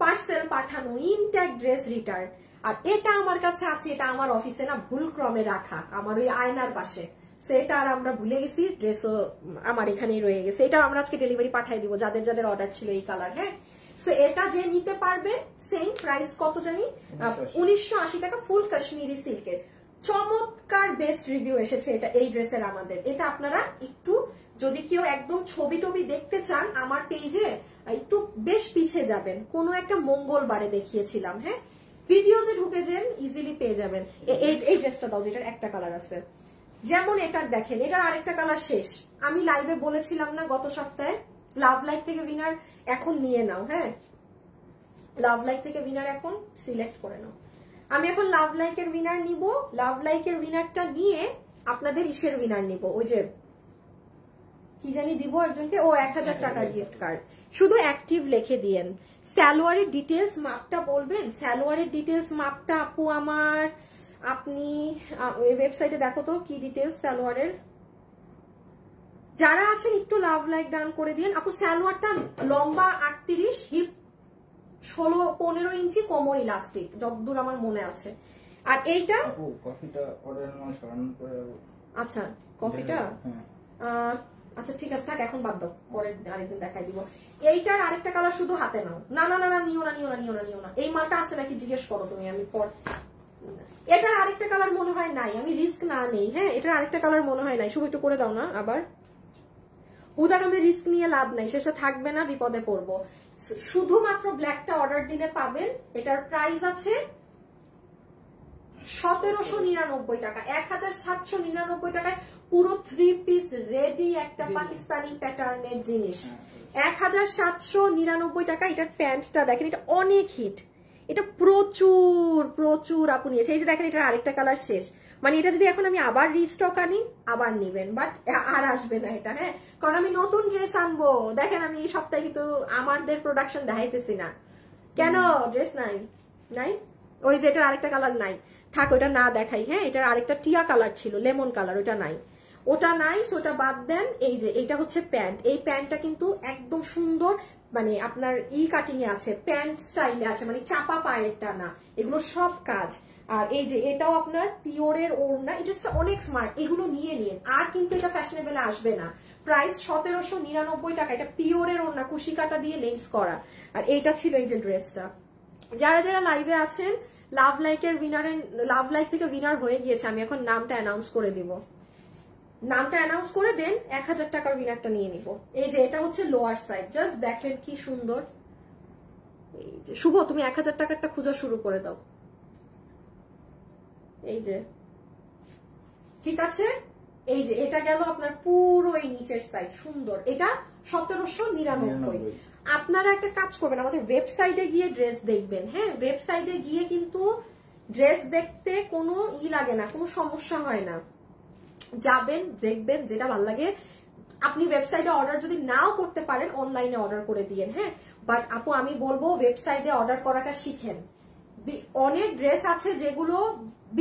পার্সেল পাঠানো, ইনট্যাক্ট ড্রেস রিটার্ন। আর এটা আমার কাছে আছে, এটা আমার অফিসে না ভুল ক্রমে রাখা, আমার ওই আয়নার পাশে, সেটা আর আমরা ভুলে গেছি, ড্রেসও আমার এখানেই রয়ে গেছে। এটা আমরা আজকে ডেলিভারি পাঠিয়ে দিব যাদের যাদের অর্ডার ছিল এই কালার। হ্যাঁ, সো এটা যে নিতে পারবে, সেম প্রাইস কত জানি, 1980 টাকা, ফুল কাশ্মীরি সিল্কের। চমৎকার বেস্ট রিভিউ এসেছে এটা, এই ড্রেসের আমাদের। এটা আপনারা একটু যদি কেউ একদম ছবি টবি দেখতে চান আমার পেজে একটু বেশ পিছিয়ে যাবেন, কোনো একটা মঙ্গলবারে দেখিয়েছিলাম। হ্যাঁ, ভিডিওতে ঢুকে যান, ইজিলি পেয়ে যাবেন। এই ড্রেসটা দাও, যেটার একটা কালার আছে, যেমন এটার দেখেন, এটার আরেকটা কালার শেষ। আমি লাইভে বলেছিলাম না গত সপ্তাহে, লাভ লাইক থেকে উইনার এখন নিয়ে নাও। হ্যাঁ, লাভ লাইক থেকে উইনার এখন সিলেক্ট করে নাও। আমি এখন লাভ লাইকের উইনার নিব, লাভ লাইকের উইনারটা নিয়ে আপনাদের ইসের উইনার নিব, ওই যে কি জানি দিব একজনকে, ও 1000 টাকার গিফট কার্ড। শুধু অ্যাক্টিভ লিখে দিয়েন। সালোয়ারের ডিটেলস মাপটা বলবেন, সালোয়ারের ডিটেলস মাপটা আপু আমার, আপনি ওই ওয়েবসাইটে দেখো তো কি ডিটেলস সালোয়ারের। যারা আছেন একটু লাভ লাইক ডান করে দিন। আপু সালোয়ারটা লম্বা 38, হিপ 16-15 ইঞ্চি, কোমর ইলাস্টিক, যতদূর আমার মনে আছে। আর এইটা আপু কফিটা অর্ডারের নাম সরান করে। আচ্ছা, কফিটা আচ্ছা ঠিক আছে, থাক এখন বাদ দাও, পরে আরেকদিন দেখাই দিব। এইটার আরেকটা কালার শুধু হাতে নাও। না না না না, নিও না নিও না নিও না নিও না, এই মালটা আছে নাকি জিজ্ঞেস করো তুমি, আমি পর। এটার আরেকটা কালার মনে হয় নাই, আমি রিস্ক না নেই। হ্যাঁ, এটার আরেকটা কালার মনে হয় নাই, শুধু একটু করে দাও না আবার। উদাগামে রিস্ক নিয়ে লাভ নাই, শেষে থাকবে না, বিপদে পড়বো। শুধুমাত্র ব্ল্যাকটা অর্ডার দিলে পাবেন। এটার প্রাইস আছে 1799 টাকা, 1799 টাকায় পুরো 3 পিস রেডি একটা পাকিস্তানি প্যাটার্নের জিনিস। 1799 টাকা। এটার প্যান্টটা দেখেন, এটা অনেক হিট, এটা প্রচুর প্রচুর আপু নিয়েছে। এই যে দেখেন, এটার আরেকটা কালার শেষ, মানে এটা যদি এখন আমি আবার রিস্টক আনি আবার নিবেন, বাট আর আসবে না এটা। হ্যাঁ, কারণ আমি নতুন ড্রেস আনবো। দেখেন আমি এই সপ্তাহে কিন্তু আমাদের প্রোডাকশন দেখাইতেছি না কেন, ড্রেস নাই নাই, ওই যে এটার আরেকটা কালার নাই, থাক ওটা না দেখাই। হ্যাঁ, এটার আরেকটা টিয়া কালার ছিল, লেমন কালার, ওটা নাই, ওটা নাই, ওটা বাদ দেন। এই যে এটা হচ্ছে প্যান্ট, এই প্যান্টটা কিন্তু একদম সুন্দর, মানে আপনার কাটিং এ আছে, প্যান্ট স্টাইলে আছে, মানে চাপা পায়েরটা না, এগুলো সব কাজ। আর এই যে এটাও আপনার পিওরের ওড়না, এটা অনেক স্মার্ট, এগুলো নিয়ে নিন। আর কিন্তু এটা ফ্যাশনেবল আসবে না। প্রাইস 1799 টাকা, এটা পিওরের ওড়না, কুশি কাটা দিয়ে লেস করা। আর এইটা ছিল এই যে ড্রেসটা। যারা যারা লাইভে আছেন, লাভ লাইকের উইনারের, লাভ লাইক থেকে উইনার হয়ে গিয়েছে, আমি এখন নামটা অ্যানাউন্স করে দিব। নামটা অ্যানাউন্স করে দেন, 1000 টাকার উইনারটা নিয়ে নিব। এই যে এটা হচ্ছে লোয়ার সাইড, জাস্ট দেখেন কি সুন্দর। এই যে শুভ, তুমি 1000 টাকারটা খোঁজা শুরু করে দাও। এই যে ঠিক আছে, এই যে এটা গেল আপনার পুরো এই নিচের সাইড, সুন্দর। এটা 1799। আপনারা একটা কাজ করবেন, আমাদের ওয়েবসাইটে গিয়ে ড্রেস দেখবেন। হ্যাঁ, ওয়েবসাইটে গিয়ে কিন্তু ড্রেস দেখতে কোনো লাগে না, কোনো সমস্যা হয় না। যাবেন, দেখবেন, যেটা ভালো লাগে। আপনি ওয়েবসাইটে অর্ডার যদি নাও করতে পারেন, অনলাইনে অর্ডার করে দিয়েন। হ্যাঁ, বাট আপু আমি বলবো ওয়েবসাইটে অর্ডার করাটা শিখেন। অনেক ড্রেস আছে যেগুলো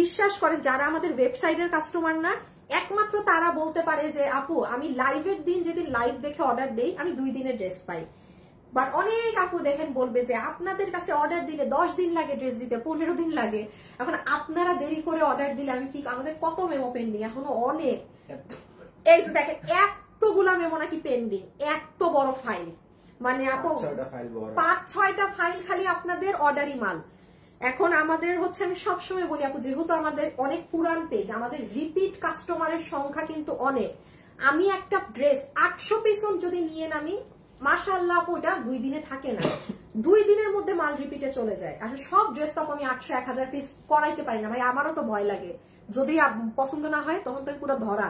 বিশ্বাস করেন, যারা আমাদের ওয়েবসাইটের কাস্টমার না, একমাত্র তারা বলতে পারে যে আপু আমি লাইভের দিন, যেদিন লাইভ দেখে অর্ডার দেই, আমি 2 দিনের ড্রেস পাই। বাট অনেক আপু দেখেন বলবে যে আপনাদের কাছে অর্ডার দিলে 10 দিন লাগে ড্রেস দিতে, 15 দিন লাগে। এখন আপনারা দেরি করে অর্ডার দিলে আমি কি, আমাদের কত মেমো পেন্ডিং এখনো অনেক। এই যে দেখেন, এতগুলা মেমো নাকি পেন্ডিং, এত বড় ফাইল, মানে আপু 5-6টা ফাইল খালি আপনাদের অর্ডারি মাল। এখন আমাদের হচ্ছে, আমি সবসময় বলি আপু, যেহেতু আমাদের অনেক পুরান পেজ, আমাদের রিপিট কাস্টমারের সংখ্যা কিন্তু অনেক। আমি একটা ড্রেস 800 পিস যদি নিয়ে নামি, মাশাআল্লাহ আপু, ওটা 2 দিনে থাকে না, 2 দিনের মধ্যে মাল রিপিটে চলে যায়। আর সব ড্রেস তো আমি 800-1000 পিস করাইতে পারি না ভাই, আমারও তো ভয় লাগে, যদি পছন্দ না হয় তখন তো পুরো ধরা।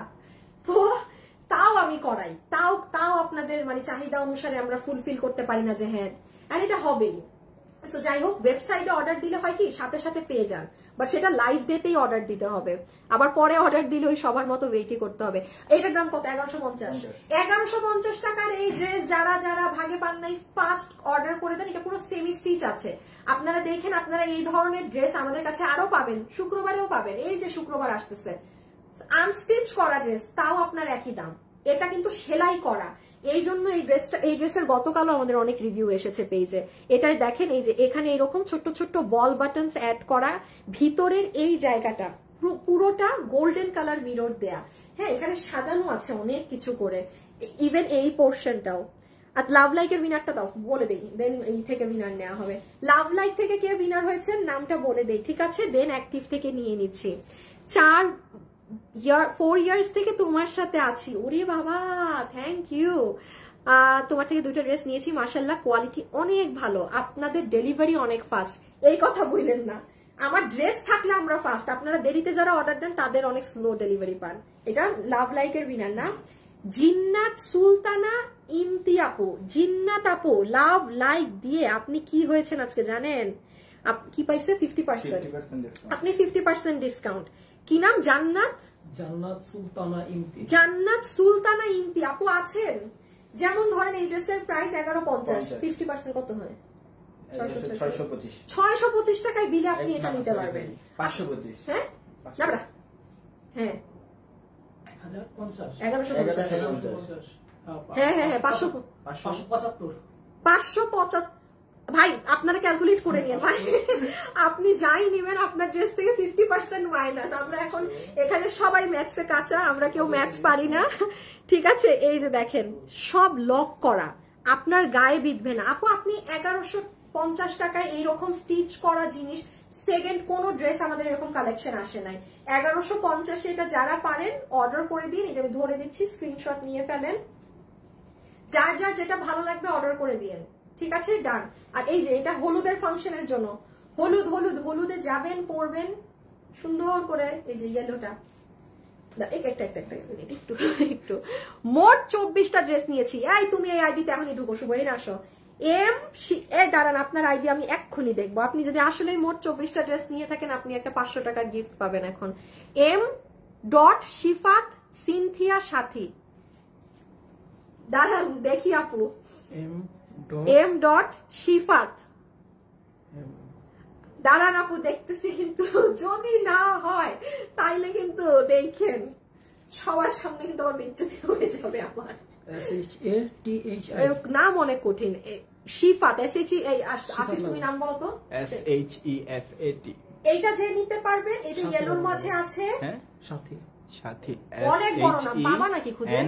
তো তাও আমি করাই, তাও আপনাদের মানে চাহিদা অনুসারে আমরা ফুলফিল করতে পারি না যে হ্যাঁ, আর এটা হবেই। সো যাই হোক, ওয়েবসাইটে অর্ডার দিলে হয় কি সাথে সাথে পেয়ে যান, বাট সেটা লাইভ ডেতেই অর্ডার দিতে হবে, আবার পরে অর্ডার দিলে ওই সবার মতো ওয়েটই করতে হবে। এইটার দাম কত? 1150 টাকার এই ড্রেস যারা যারা ভাগে পান নাই, ফার্স্ট অর্ডার করে দেন। এটা পুরো সেমি স্টিচ আছে, আপনারা দেখেন। আপনারা এই ধরনের ড্রেস আমাদের কাছে আরো পাবেন, শুক্রবারেও পাবেন, এই যে শুক্রবার আসতেছে, আনস্টিচ করা ড্রেস, তাও আপনার একই দাম। এটা কিন্তু সেলাই করা, এই জন্য এই ড্রেসের গতকালও আমাদের অনেক রিভিউ এসেছে পেজে। এটাই দেখেন, এই যে এখানে এরকম ছোট্ট ছোট্ট বল বাটনস অ্যাড করা, ভিতরের এই জায়গাটা পুরোটা গোল্ডেন কালার মিরর দেয়া, হ্যাঁ, এখানে সাজানো আছে অনেক কিছু করে, ইভেন এই পোর্শনটাও। আর লাভ লাইকের উইনারটা দাও, বলে দেই, দেন এই থেকে উইনার নেওয়া হবে। লাভ লাইক থেকে কে উইনার হয়েছে নামটা বলে দেই, ঠিক আছে, দেন অ্যাক্টিভ থেকে নিয়ে নিচ্ছি। 4 ইয়ার্স থেকে তোমার সাথে আছি, ওরে বাবা, থ্যাংক ইউ। তোমার থেকে 2টা ড্রেস নিয়েছি, মাশাআল্লাহ, কোয়ালিটি অনেক ভালো, আপনাদের ডেলিভারি অনেক ফাস্ট। এই কথা বললেন না, আমার ড্রেস থাকলে আমরা ফাস্ট, আপনারা দেরিতে যারা অর্ডার দেন তাদের অনেক স্লো ডেলিভারি পান। এটা লাভ লাইকের উইনার না, জিন্নাত সুলতানা ইমতি আপু। জিন্নাত আপু, লাভ লাইক দিয়ে আপনি কি হয়েছেন আজকে জানেন? কি পাইছে? 50%। আপনি 50% ডিসকাউন্ট। কি নাম? জান্নাত সুলতানা ইমতি আপু আছেন। যেমন ধরেন এই ড্রেসের প্রাইস 1150, 50% কত হয়? 625 টাকায় বিলে আপনি এটা নিতে পারবেন। 525, হ্যাঁ হ্যাঁ 1150, হ্যাঁ হ্যাঁ 575 ভাই, আপনারা ক্যালকুলেট করে নিন ভাই, আপনি যাই নেবেন আপনার ড্রেস থেকে 50% মাইনাস। আমরা এখন এখানে সবাই ম্যাথসে কাঁচা, আমরা কেউ ম্যাথস পারি না, ঠিক আছে। এই যে দেখেন, সব লক করা, আপনার গায়ে বিঁধবে না আপু। আপনি 1150 টাকায় এইরকম স্টিচ করা জিনিস, সেকেন্ড কোন ড্রেস আমাদের এরকম কালেকশন আসে নাই। 1150 এটা যারা পারেন অর্ডার করে দিন, এই যে আমি ধরে দিচ্ছি, স্ক্রিনশট নিয়ে ফেলেন, যার যার যেটা ভালো লাগবে অর্ডার করে দিন, ঠিক আছে, ডান। আর এই যে এটা হলুদের ফাংশনের জন্য, হলুদে যাবেন, পরবেন সুন্দর করে, এই যে ইয়েলোটা, একটু মোট 24টা ড্রেস নিয়েছি। এই তুমি এই আইডিতে এখনই ঢুকো, শুভ, এই আসো। দাঁড়ান, আপনার আইডি আমি এক্ষুনি দেখবো। আপনি যদি আসলে মোট 24টা ড্রেস নিয়ে থাকেন, আপনি একটা 500 টাকার গিফট পাবেন এখন। শিফাত সিনথিয়া সাথী, দাঁড়ান দেখি আপু, শিফাত, দাঁড়ান আপু দেখতেছি, কিন্তু যদি না হয় তাইলে কিন্তু দেখেন সবার সামনে কিন্তু আমার বিচ্ছুতি হয়ে যাবে। আমার নাম অনেক কঠিন, শিফাত, আসিফ তুমি নাম বলো তো। SHEFAT। এইটা যে নিতে পারবেন, এটা ইয়েলোর মাঝে আছে, সাথী, অনেক বড় নাম, পাবা নাকি খুঁজে?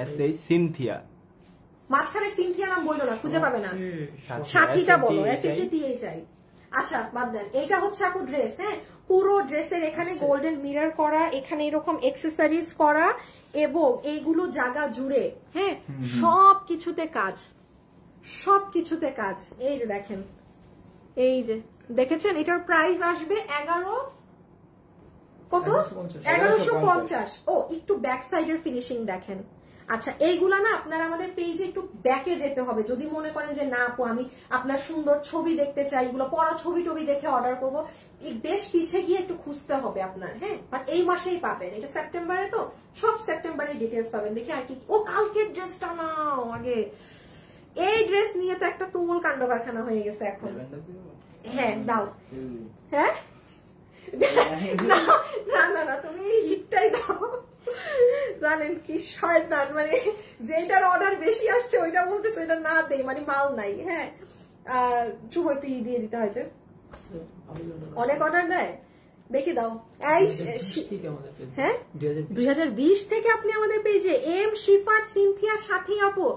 SH সিনথিয়া, মাঝখানে সিনথিয়া নাম বললো না, খুঁজে পাবে না, সাথীটা বলো, SHATHI। আচ্ছা বাদ দেন, এইটা হচ্ছে আপু ড্রেস, হ্যাঁ, পুরো ড্রেসের এখানে গোল্ডেন মিরর করা, এখানে এরকম এক্সেসরিজ করা, এবং এইগুলো জায়গা জুড়ে, হ্যাঁ, সব কিছুতে কাজ। এই যে দেখেন, এই যে দেখেছেন, এটার প্রাইস আসবে 1150। ও একটু ব্যাক সাইডের ফিনিশিং দেখেন। আচ্ছা, এইগুলা না আপনারা আমাদের পেজে একটু ব্যাকে যেতে হবে, যদি মনে করেন যে না আপু আমি আপনার সুন্দর ছবি দেখতে চাই, এগুলো পড়া ছবি দেখে অর্ডার করবো, বেশ পিছে গিয়ে একটু খুঁজতে হবে আপনার, হ্যাঁ। বাট এই মাসেই পাবেন, এটা সেপ্টেম্বরে, তো সব সেপ্টেম্বরের ডিটেলস পাবেন। দেখি আর কি, ও কালকের ড্রেসটা নাও আগে। এই ড্রেস নিয়ে তো একটা তুমুল কাণ্ড কারখানা হয়ে গেছে এখন। হ্যাঁ দাও, হ্যাঁ না তুমি হিটটাই দাও। জানেন কি শয়তান, মানে যেটার অর্ডার বেশি আসছে ওইটা বলতেছে ওইটা না দেই, মানে মাল নাই, হ্যাঁ। শুভ একটু দিয়ে দিতে হয়েছে, অনেক অর্ডার দেয়, দেখি দাও। এই হ্যাঁ 2020 থেকে আপনি আমাদের পেজে এম শিফাত সিনথিয়ার সাথী আপু,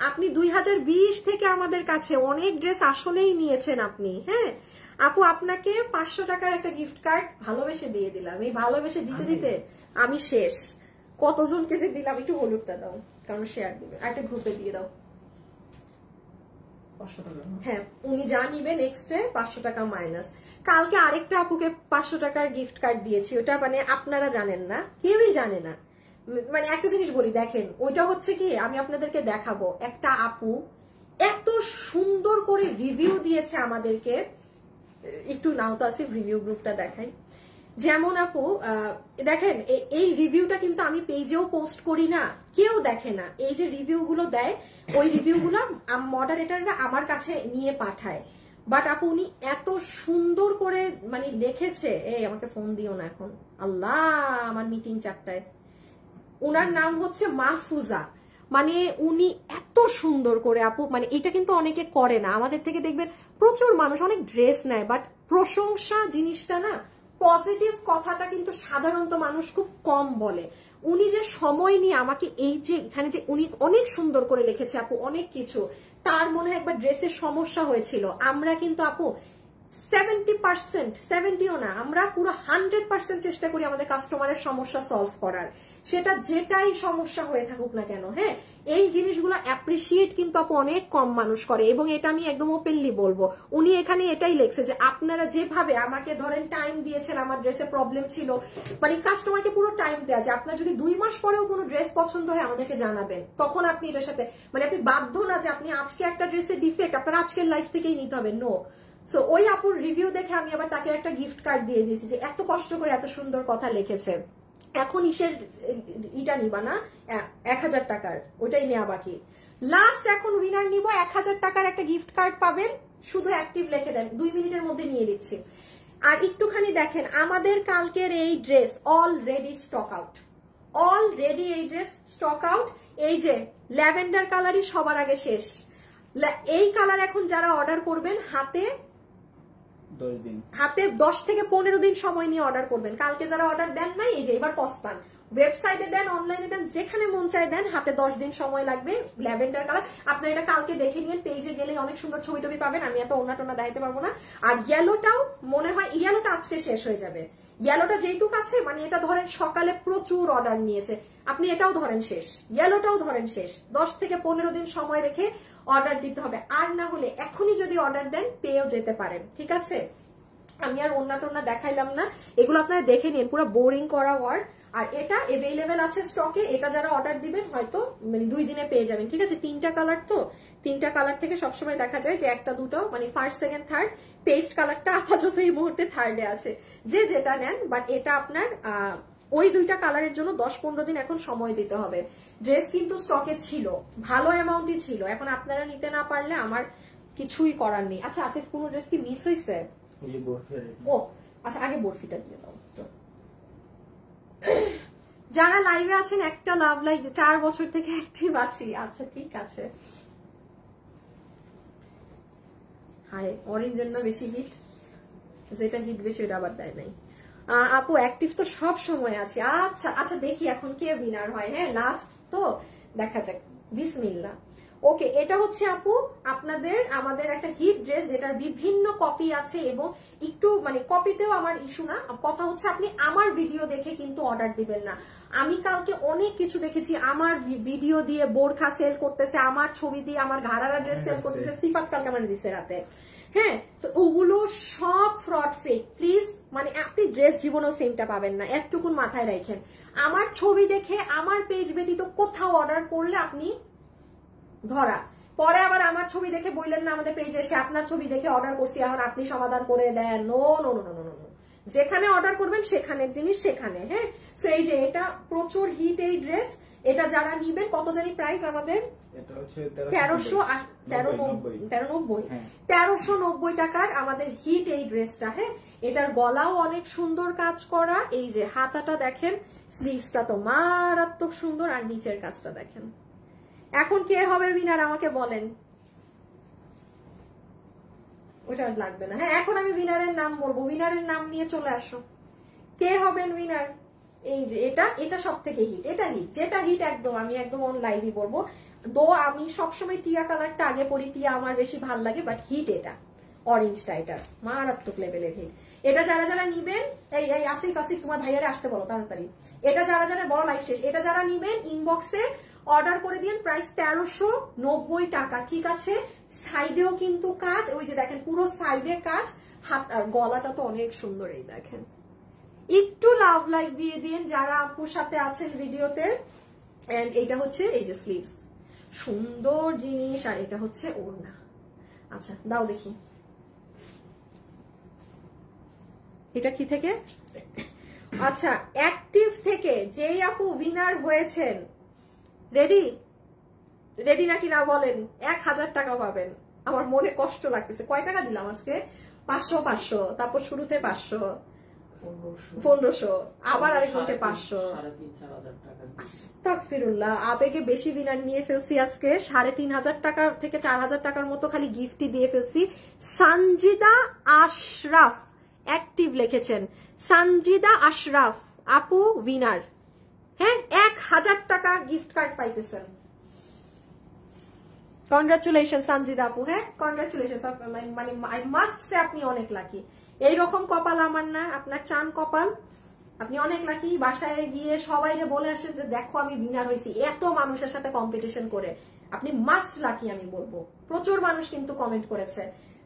আপনি 2020 থেকে আমাদের কাছে অনেক ড্রেস আসলেই নিয়েছেন আপনি। হ্যাঁ আপু, আপনাকে 500 টাকার একটা গিফট কার্ড ভালোবেসে দিয়ে দিলাম। এই ভালোবেসে দিতে দিতে আমি শেষ। কতজনকে যে দিলাম, একটু হলুদটা দাও কারণ শেয়ার দিবে, একটা গ্রুপে দিয়ে দাও। হ্যাঁ, উনি যা নিবে নেক্সটে 500 টাকা মাইনাস। কালকে আরেকটা আপুকে 500 টাকার গিফট কার্ড দিয়েছি, ওটা মানে আপনারা জানেন না, কেউই জানে না। মানে একটা জিনিস বলি, দেখেন ওইটা হচ্ছে কি, আমি আপনাদেরকে দেখাবো। একটা আপু এত সুন্দর করে রিভিউ দিয়েছে আমাদেরকে, একটু নাও তো আসিফ রিভিউ গ্রুপটা দেখাই। যেমন আপু দেখেন, এই রিভিউটা কিন্তু আমি পেজেও পোস্ট করি না, কেউ দেখে না। এই যে রিভিউ গুলো দেয়, ওই রিভিউ গুলো মডারেটররা আমার কাছে নিয়ে পাঠায়। বাট আপু উনি এত সুন্দর করে মানে লিখেছে। এই আমাকে ফোন দিও না এখন, আল্লাহ আমার মিটিং 4টায়। উনার নাম হচ্ছে মাহফুজা। মানে উনি এত সুন্দর করে আপু, মানে এটা কিন্তু অনেকে করে না। আমাদের থেকে দেখবেন প্রচুর মানুষ অনেক ড্রেস নেয়, বাট প্রশংসা জিনিসটা না, পজিটিভ কথাটা কিন্তু সাধারণত মানুষ খুব কম বলে। উনি যে সময় নিয়ে আমাকে এই যে এখানে যে উনি অনেক সুন্দর করে লিখেছে আপু অনেক কিছু। তার মনে হয় একবার ড্রেসের সমস্যা হয়েছিল, আমরা কিন্তু আপু 70%, 70ও না, আমরা পুরো 100% চেষ্টা করি আমাদের কাস্টমারের সমস্যা সলভ করার, সেটা যেটাই সমস্যা হয়ে থাকুক না কেন। হ্যাঁ, এই জিনিসগুলো অ্যাপ্রিসিয়েট কিন্তু আপু অনেক কম মানুষ করে, এবং এটা আমি একদম ওপেনলি বলবো। উনি এখানে এটাই লিখছে যে আপনারা যেভাবে আমাকে ধরেন টাইম দিয়েছেন, আমার ড্রেসে প্রবলেম ছিল, মানে কাস্টমারকে পুরো টাইম দেওয়া যে আপনার যদি 2 মাস পরেও কোনো ড্রেস পছন্দ হয় আমাদেরকে জানাবেন, তখন আপনি এটার সাথে মানে আপনি বাধ্য না যে আপনি আজকে একটা ড্রেসের ডিফেক্ট আপনার আজকের লাইফ থেকেই নিতে হবে, নো। সো ওই আপুর রিভিউ দেখে আমি আবার তাকে একটা গিফট কার্ড দিয়ে দিয়েছি যে এত কষ্ট করে এত সুন্দর কথা লিখেছে। এখন ইসের ইটা নিবা না 1000 টাকার, ওটাই নেওয়া বাকি। লাস্ট এখন উইনার নিব, 1000 টাকার একটা গিফট কার্ড পাবেন, শুধু অ্যাক্টিভ লিখে দেন, 2 মিনিটের মধ্যে নিয়ে দিচ্ছি। আর একটুখানি দেখেন আমাদের কালকের এই dress already stock out, already এই ড্রেস স্টক আউট। এই যে ল্যাভেন্ডার কালারই সবার আগে শেষ। এই কালার এখন যারা অর্ডার করবেন হাতে 10 থেকে 15 দিন সময় নিয়ে অর্ডার করবেন। কালকে যারা অর্ডার দেন নাই, এই যে এবার পস্তান, ওয়েবসাইটে দেন, অনলাইনে দেন, যেখানে মন চায় দেন, হাতে 10 দিন সময় লাগবে। ল্যাভেন্ডার কালার আপনারা এটা কালকে দেখে নিন, পেজে গেলে অনেক সুন্দর ছবি টবি পাবেন, আমি এত ওনা টোনা দেখাতে পারবো না। আর ইয়েলোটাও মনে হয় ইয়েলোটা আজকে শেষ হয়ে যাবে। ইয়েলোটা যেইটুক আছে, মানে এটা ধরেন সকালে প্রচুর অর্ডার নিয়েছে, আপনি এটাও ধরেন শেষ, ইয়েলোটাও ধরেন শেষ। 10 থেকে 15 দিন সময় রেখে অর্ডার দিতে হবে, আর না হলে এখনই যদি অর্ডার দেন পেয়েও যেতে পারেন, ঠিক আছে? আমি আর ওন্না টোন্না দেখাইলাম না, এগুলো আপনারা দেখে নিন, পুরো বোরিং করা ওয়ার্ড। আর এটা এভেইলেবল আছে স্টকে, এটা যারা অর্ডার দিবেন হয়তো মানে 2 দিনে পেয়ে যাবেন, ঠিক আছে? 3টা কালার, তো 3টা কালার থেকে সবসময় দেখা যায় যে একটা দুটো মানে ফার্স্ট সেকেন্ড থার্ড, পেস্ট কালারটা আপাতত এই মুহূর্তে থার্ডে আছে, যে যেটা নেন। বাট এটা আপনার ওই 2টা কালারের জন্য 10-15 দিন এখন সময় দিতে হবে। ড্রেস কিন্তু স্টকে ছিল, ভালো অ্যামাউন্টই ছিল, এখন আপনারা নিতে না পারলে আমার কিছুই করার নেই। আচ্ছা আসিফ, কোনো ড্রেস কি মিস হয়েছে? ও আচ্ছা, আগে বরফিটা দিয়ে দাও। যারা লাইভে আছেন একটা লাভ লাইক, 4 বছর থেকে অ্যাক্টিভ আছি। আচ্ছা ঠিক আছে। হায়, অরেঞ্জের না বেশি হিট, যেটা হিট বেশি ওটা আবার দেয় নাই। আপু অ্যাক্টিভ তো সব সময় আছে। আচ্ছা আচ্ছা, দেখি এখন কে উইনার হয়। হ্যাঁ লাস্ট তো, দেখা যাক, বিসমিল্লাহ। ওকে, এটা হচ্ছে আপু আপনাদের আমাদের একটা হিট ড্রেস, যেটার বিভিন্ন কপি আছে, এবং একটু মানে কপিতেও আমার ইস্যু না, কথা হচ্ছে আপনি আমার ভিডিও দেখে কিন্তু অর্ডার দিবেন না। আমি কালকে অনেক কিছু দেখেছি, আমার ভিডিও দিয়ে বোরখা সেল করতেছে, আমার ছবি দিয়ে আমার ঘাড়ারা ড্রেস সেল করতেছে, সিফাত কালকে আমার দিছে রাতে। হ্যাঁ, তো ওগুলো সব ফ্রড, ফেক। প্লিজ মানে আপনি ড্রেস জীবনেও সেমটা পাবেন না, একটুকুন মাথায় রাখেন। আমার ছবি দেখে আমার পেজ ব্যতীত কোথাও অর্ডার করলে আপনি ধরা, পরে আবার আমার ছবি দেখে বললেন না আমাদের পেজে এসে আপনার ছবি দেখে অর্ডার করছি, এখন আপনি সমাধান করে দেন। No no no no no no, যেখানে অর্ডার করবেন সেখানের জিনিস সেখানে। হ্যাঁ, সো এই যে এটা প্রচুর হিট এই ড্রেস, এটা যারা নিবেন, কত জানি প্রাইস আমাদের 1390 টাকার আমাদের হিট এই ড্রেসটা। হ্যাঁ, এটার গলাও অনেক সুন্দর কাজ করা, এই যে হাতাটা দেখেন, স্লিভসটা তো মারাত্মক সুন্দর, আর নিচের কাজটা দেখেন। এখন কে হবে উইনার আমাকে বলেন। ওটা লাগবে না। হ্যাঁ, এখন আমি উইনারের নাম বলবো, উইনারের নাম নিয়ে চলে আসো। কে হবেন উইনার? এই যে এটা সব থেকে হিট, এটা হিট, যেটা হিট একদম আমি একদম অন লাইভই বলবো। দো আমি সবসময় টিয়া কালারটা আগে পরি, টিয়া আমার বেশি ভালো লাগে, বাট হিট এটা অরেঞ্জটা, এটা মারাত্মক লেভেলের হিট। এটা যারা যারা নিবেন, এই আসিফ তোমার ভাইয়ারে আসতে বলো তাড়াতাড়ি। এটা যারা যারা বড় লাইভ শেষ, এটা যারা নিবেন ইনবক্সে অর্ডার করে দিন, প্রাইস 1390 টাকা, ঠিক আছে। সাইডেও কিন্তু কাজ, ওই যে দেখেন পুরো সাইডে কাজ, হাত আর গলাটা তো অনেক সুন্দর, এই দেখেন। একটু লাভ লাইক দিয়ে দিন যারা আপুর সাথে আছেন ভিডিওতে। এন্ড এটা হচ্ছে এই যে স্লিভস, সুন্দর জিনিস, আর এটা হচ্ছে ওড়না। আচ্ছা দাও দেখি এটা কি থেকে। আচ্ছা অ্যাক্টিভ থেকে যেই আপু উইনার হয়েছেন, রেডি নাকি না বলেন? 1000 টাকা পাবেন। আমার মনে কষ্ট লাগতেছে, কয় টাকা দিলাম আজকে? 500, তারপর শুরুতে 500, 1500, আবার আরেকজনকে 500। আস্তাগফিরুল্লাহ, আবেগে বেশি উইনার নিয়ে ফেলছি আজকে। 3500 টাকা থেকে 4000 টাকার মতো খালি গিফটই দিয়ে ফেলছি। সানজিদা আশরাফ অ্যাক্টিভ লিখেছেন, সানজিদা আশরাফ আপু উইনার। হ্যাঁ 1000 টাকা গিফট কার্ড পাইতেছেন। কনগ্রাচুলেশন সানজিদা আপু, হ্যাঁ কনগ্রাচুলেশন। মানে আই মাস্ট সে আপনি অনেক লাকি। এইরকম কপাল আমার না, আপনার চান কপাল, আপনি অনেক লাকি। বাসায় গিয়ে সবাইকে বলে আসেন যে দেখো আমি উইনার হয়েছি, এত মানুষের সাথে কম্পিটিশন করে। আপনি মাস্ট লাকি আমি বলবো, প্রচুর মানুষ কিন্তু কমেন্ট করেছে,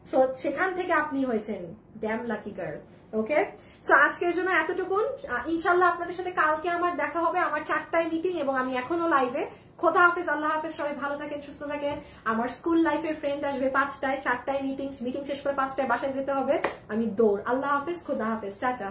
সো সেখান থেকে আপনি হয়েছেন ড্যাম লাকি গার্ল। ওকে, সো আজকের জন্য এতটুকুন। ইনশাল্লাহ আপনাদের সাথে কালকে আমার দেখা হবে, আমার 4টায় মিটিং এবং আমি এখনো লাইভে। খোদা হাফেজ, আল্লাহ হাফেজ, সবাই ভালো থাকেন, সুস্থ থাকেন। আমার স্কুল লাইফের ফ্রেন্ড আসবে 5টায়, 4টায় মিটিং শেষ করে 5টায় বাসায় যেতে হবে, আমি দৌড়। আল্লাহ হাফেজ, খোদা হাফেজ, টাটা।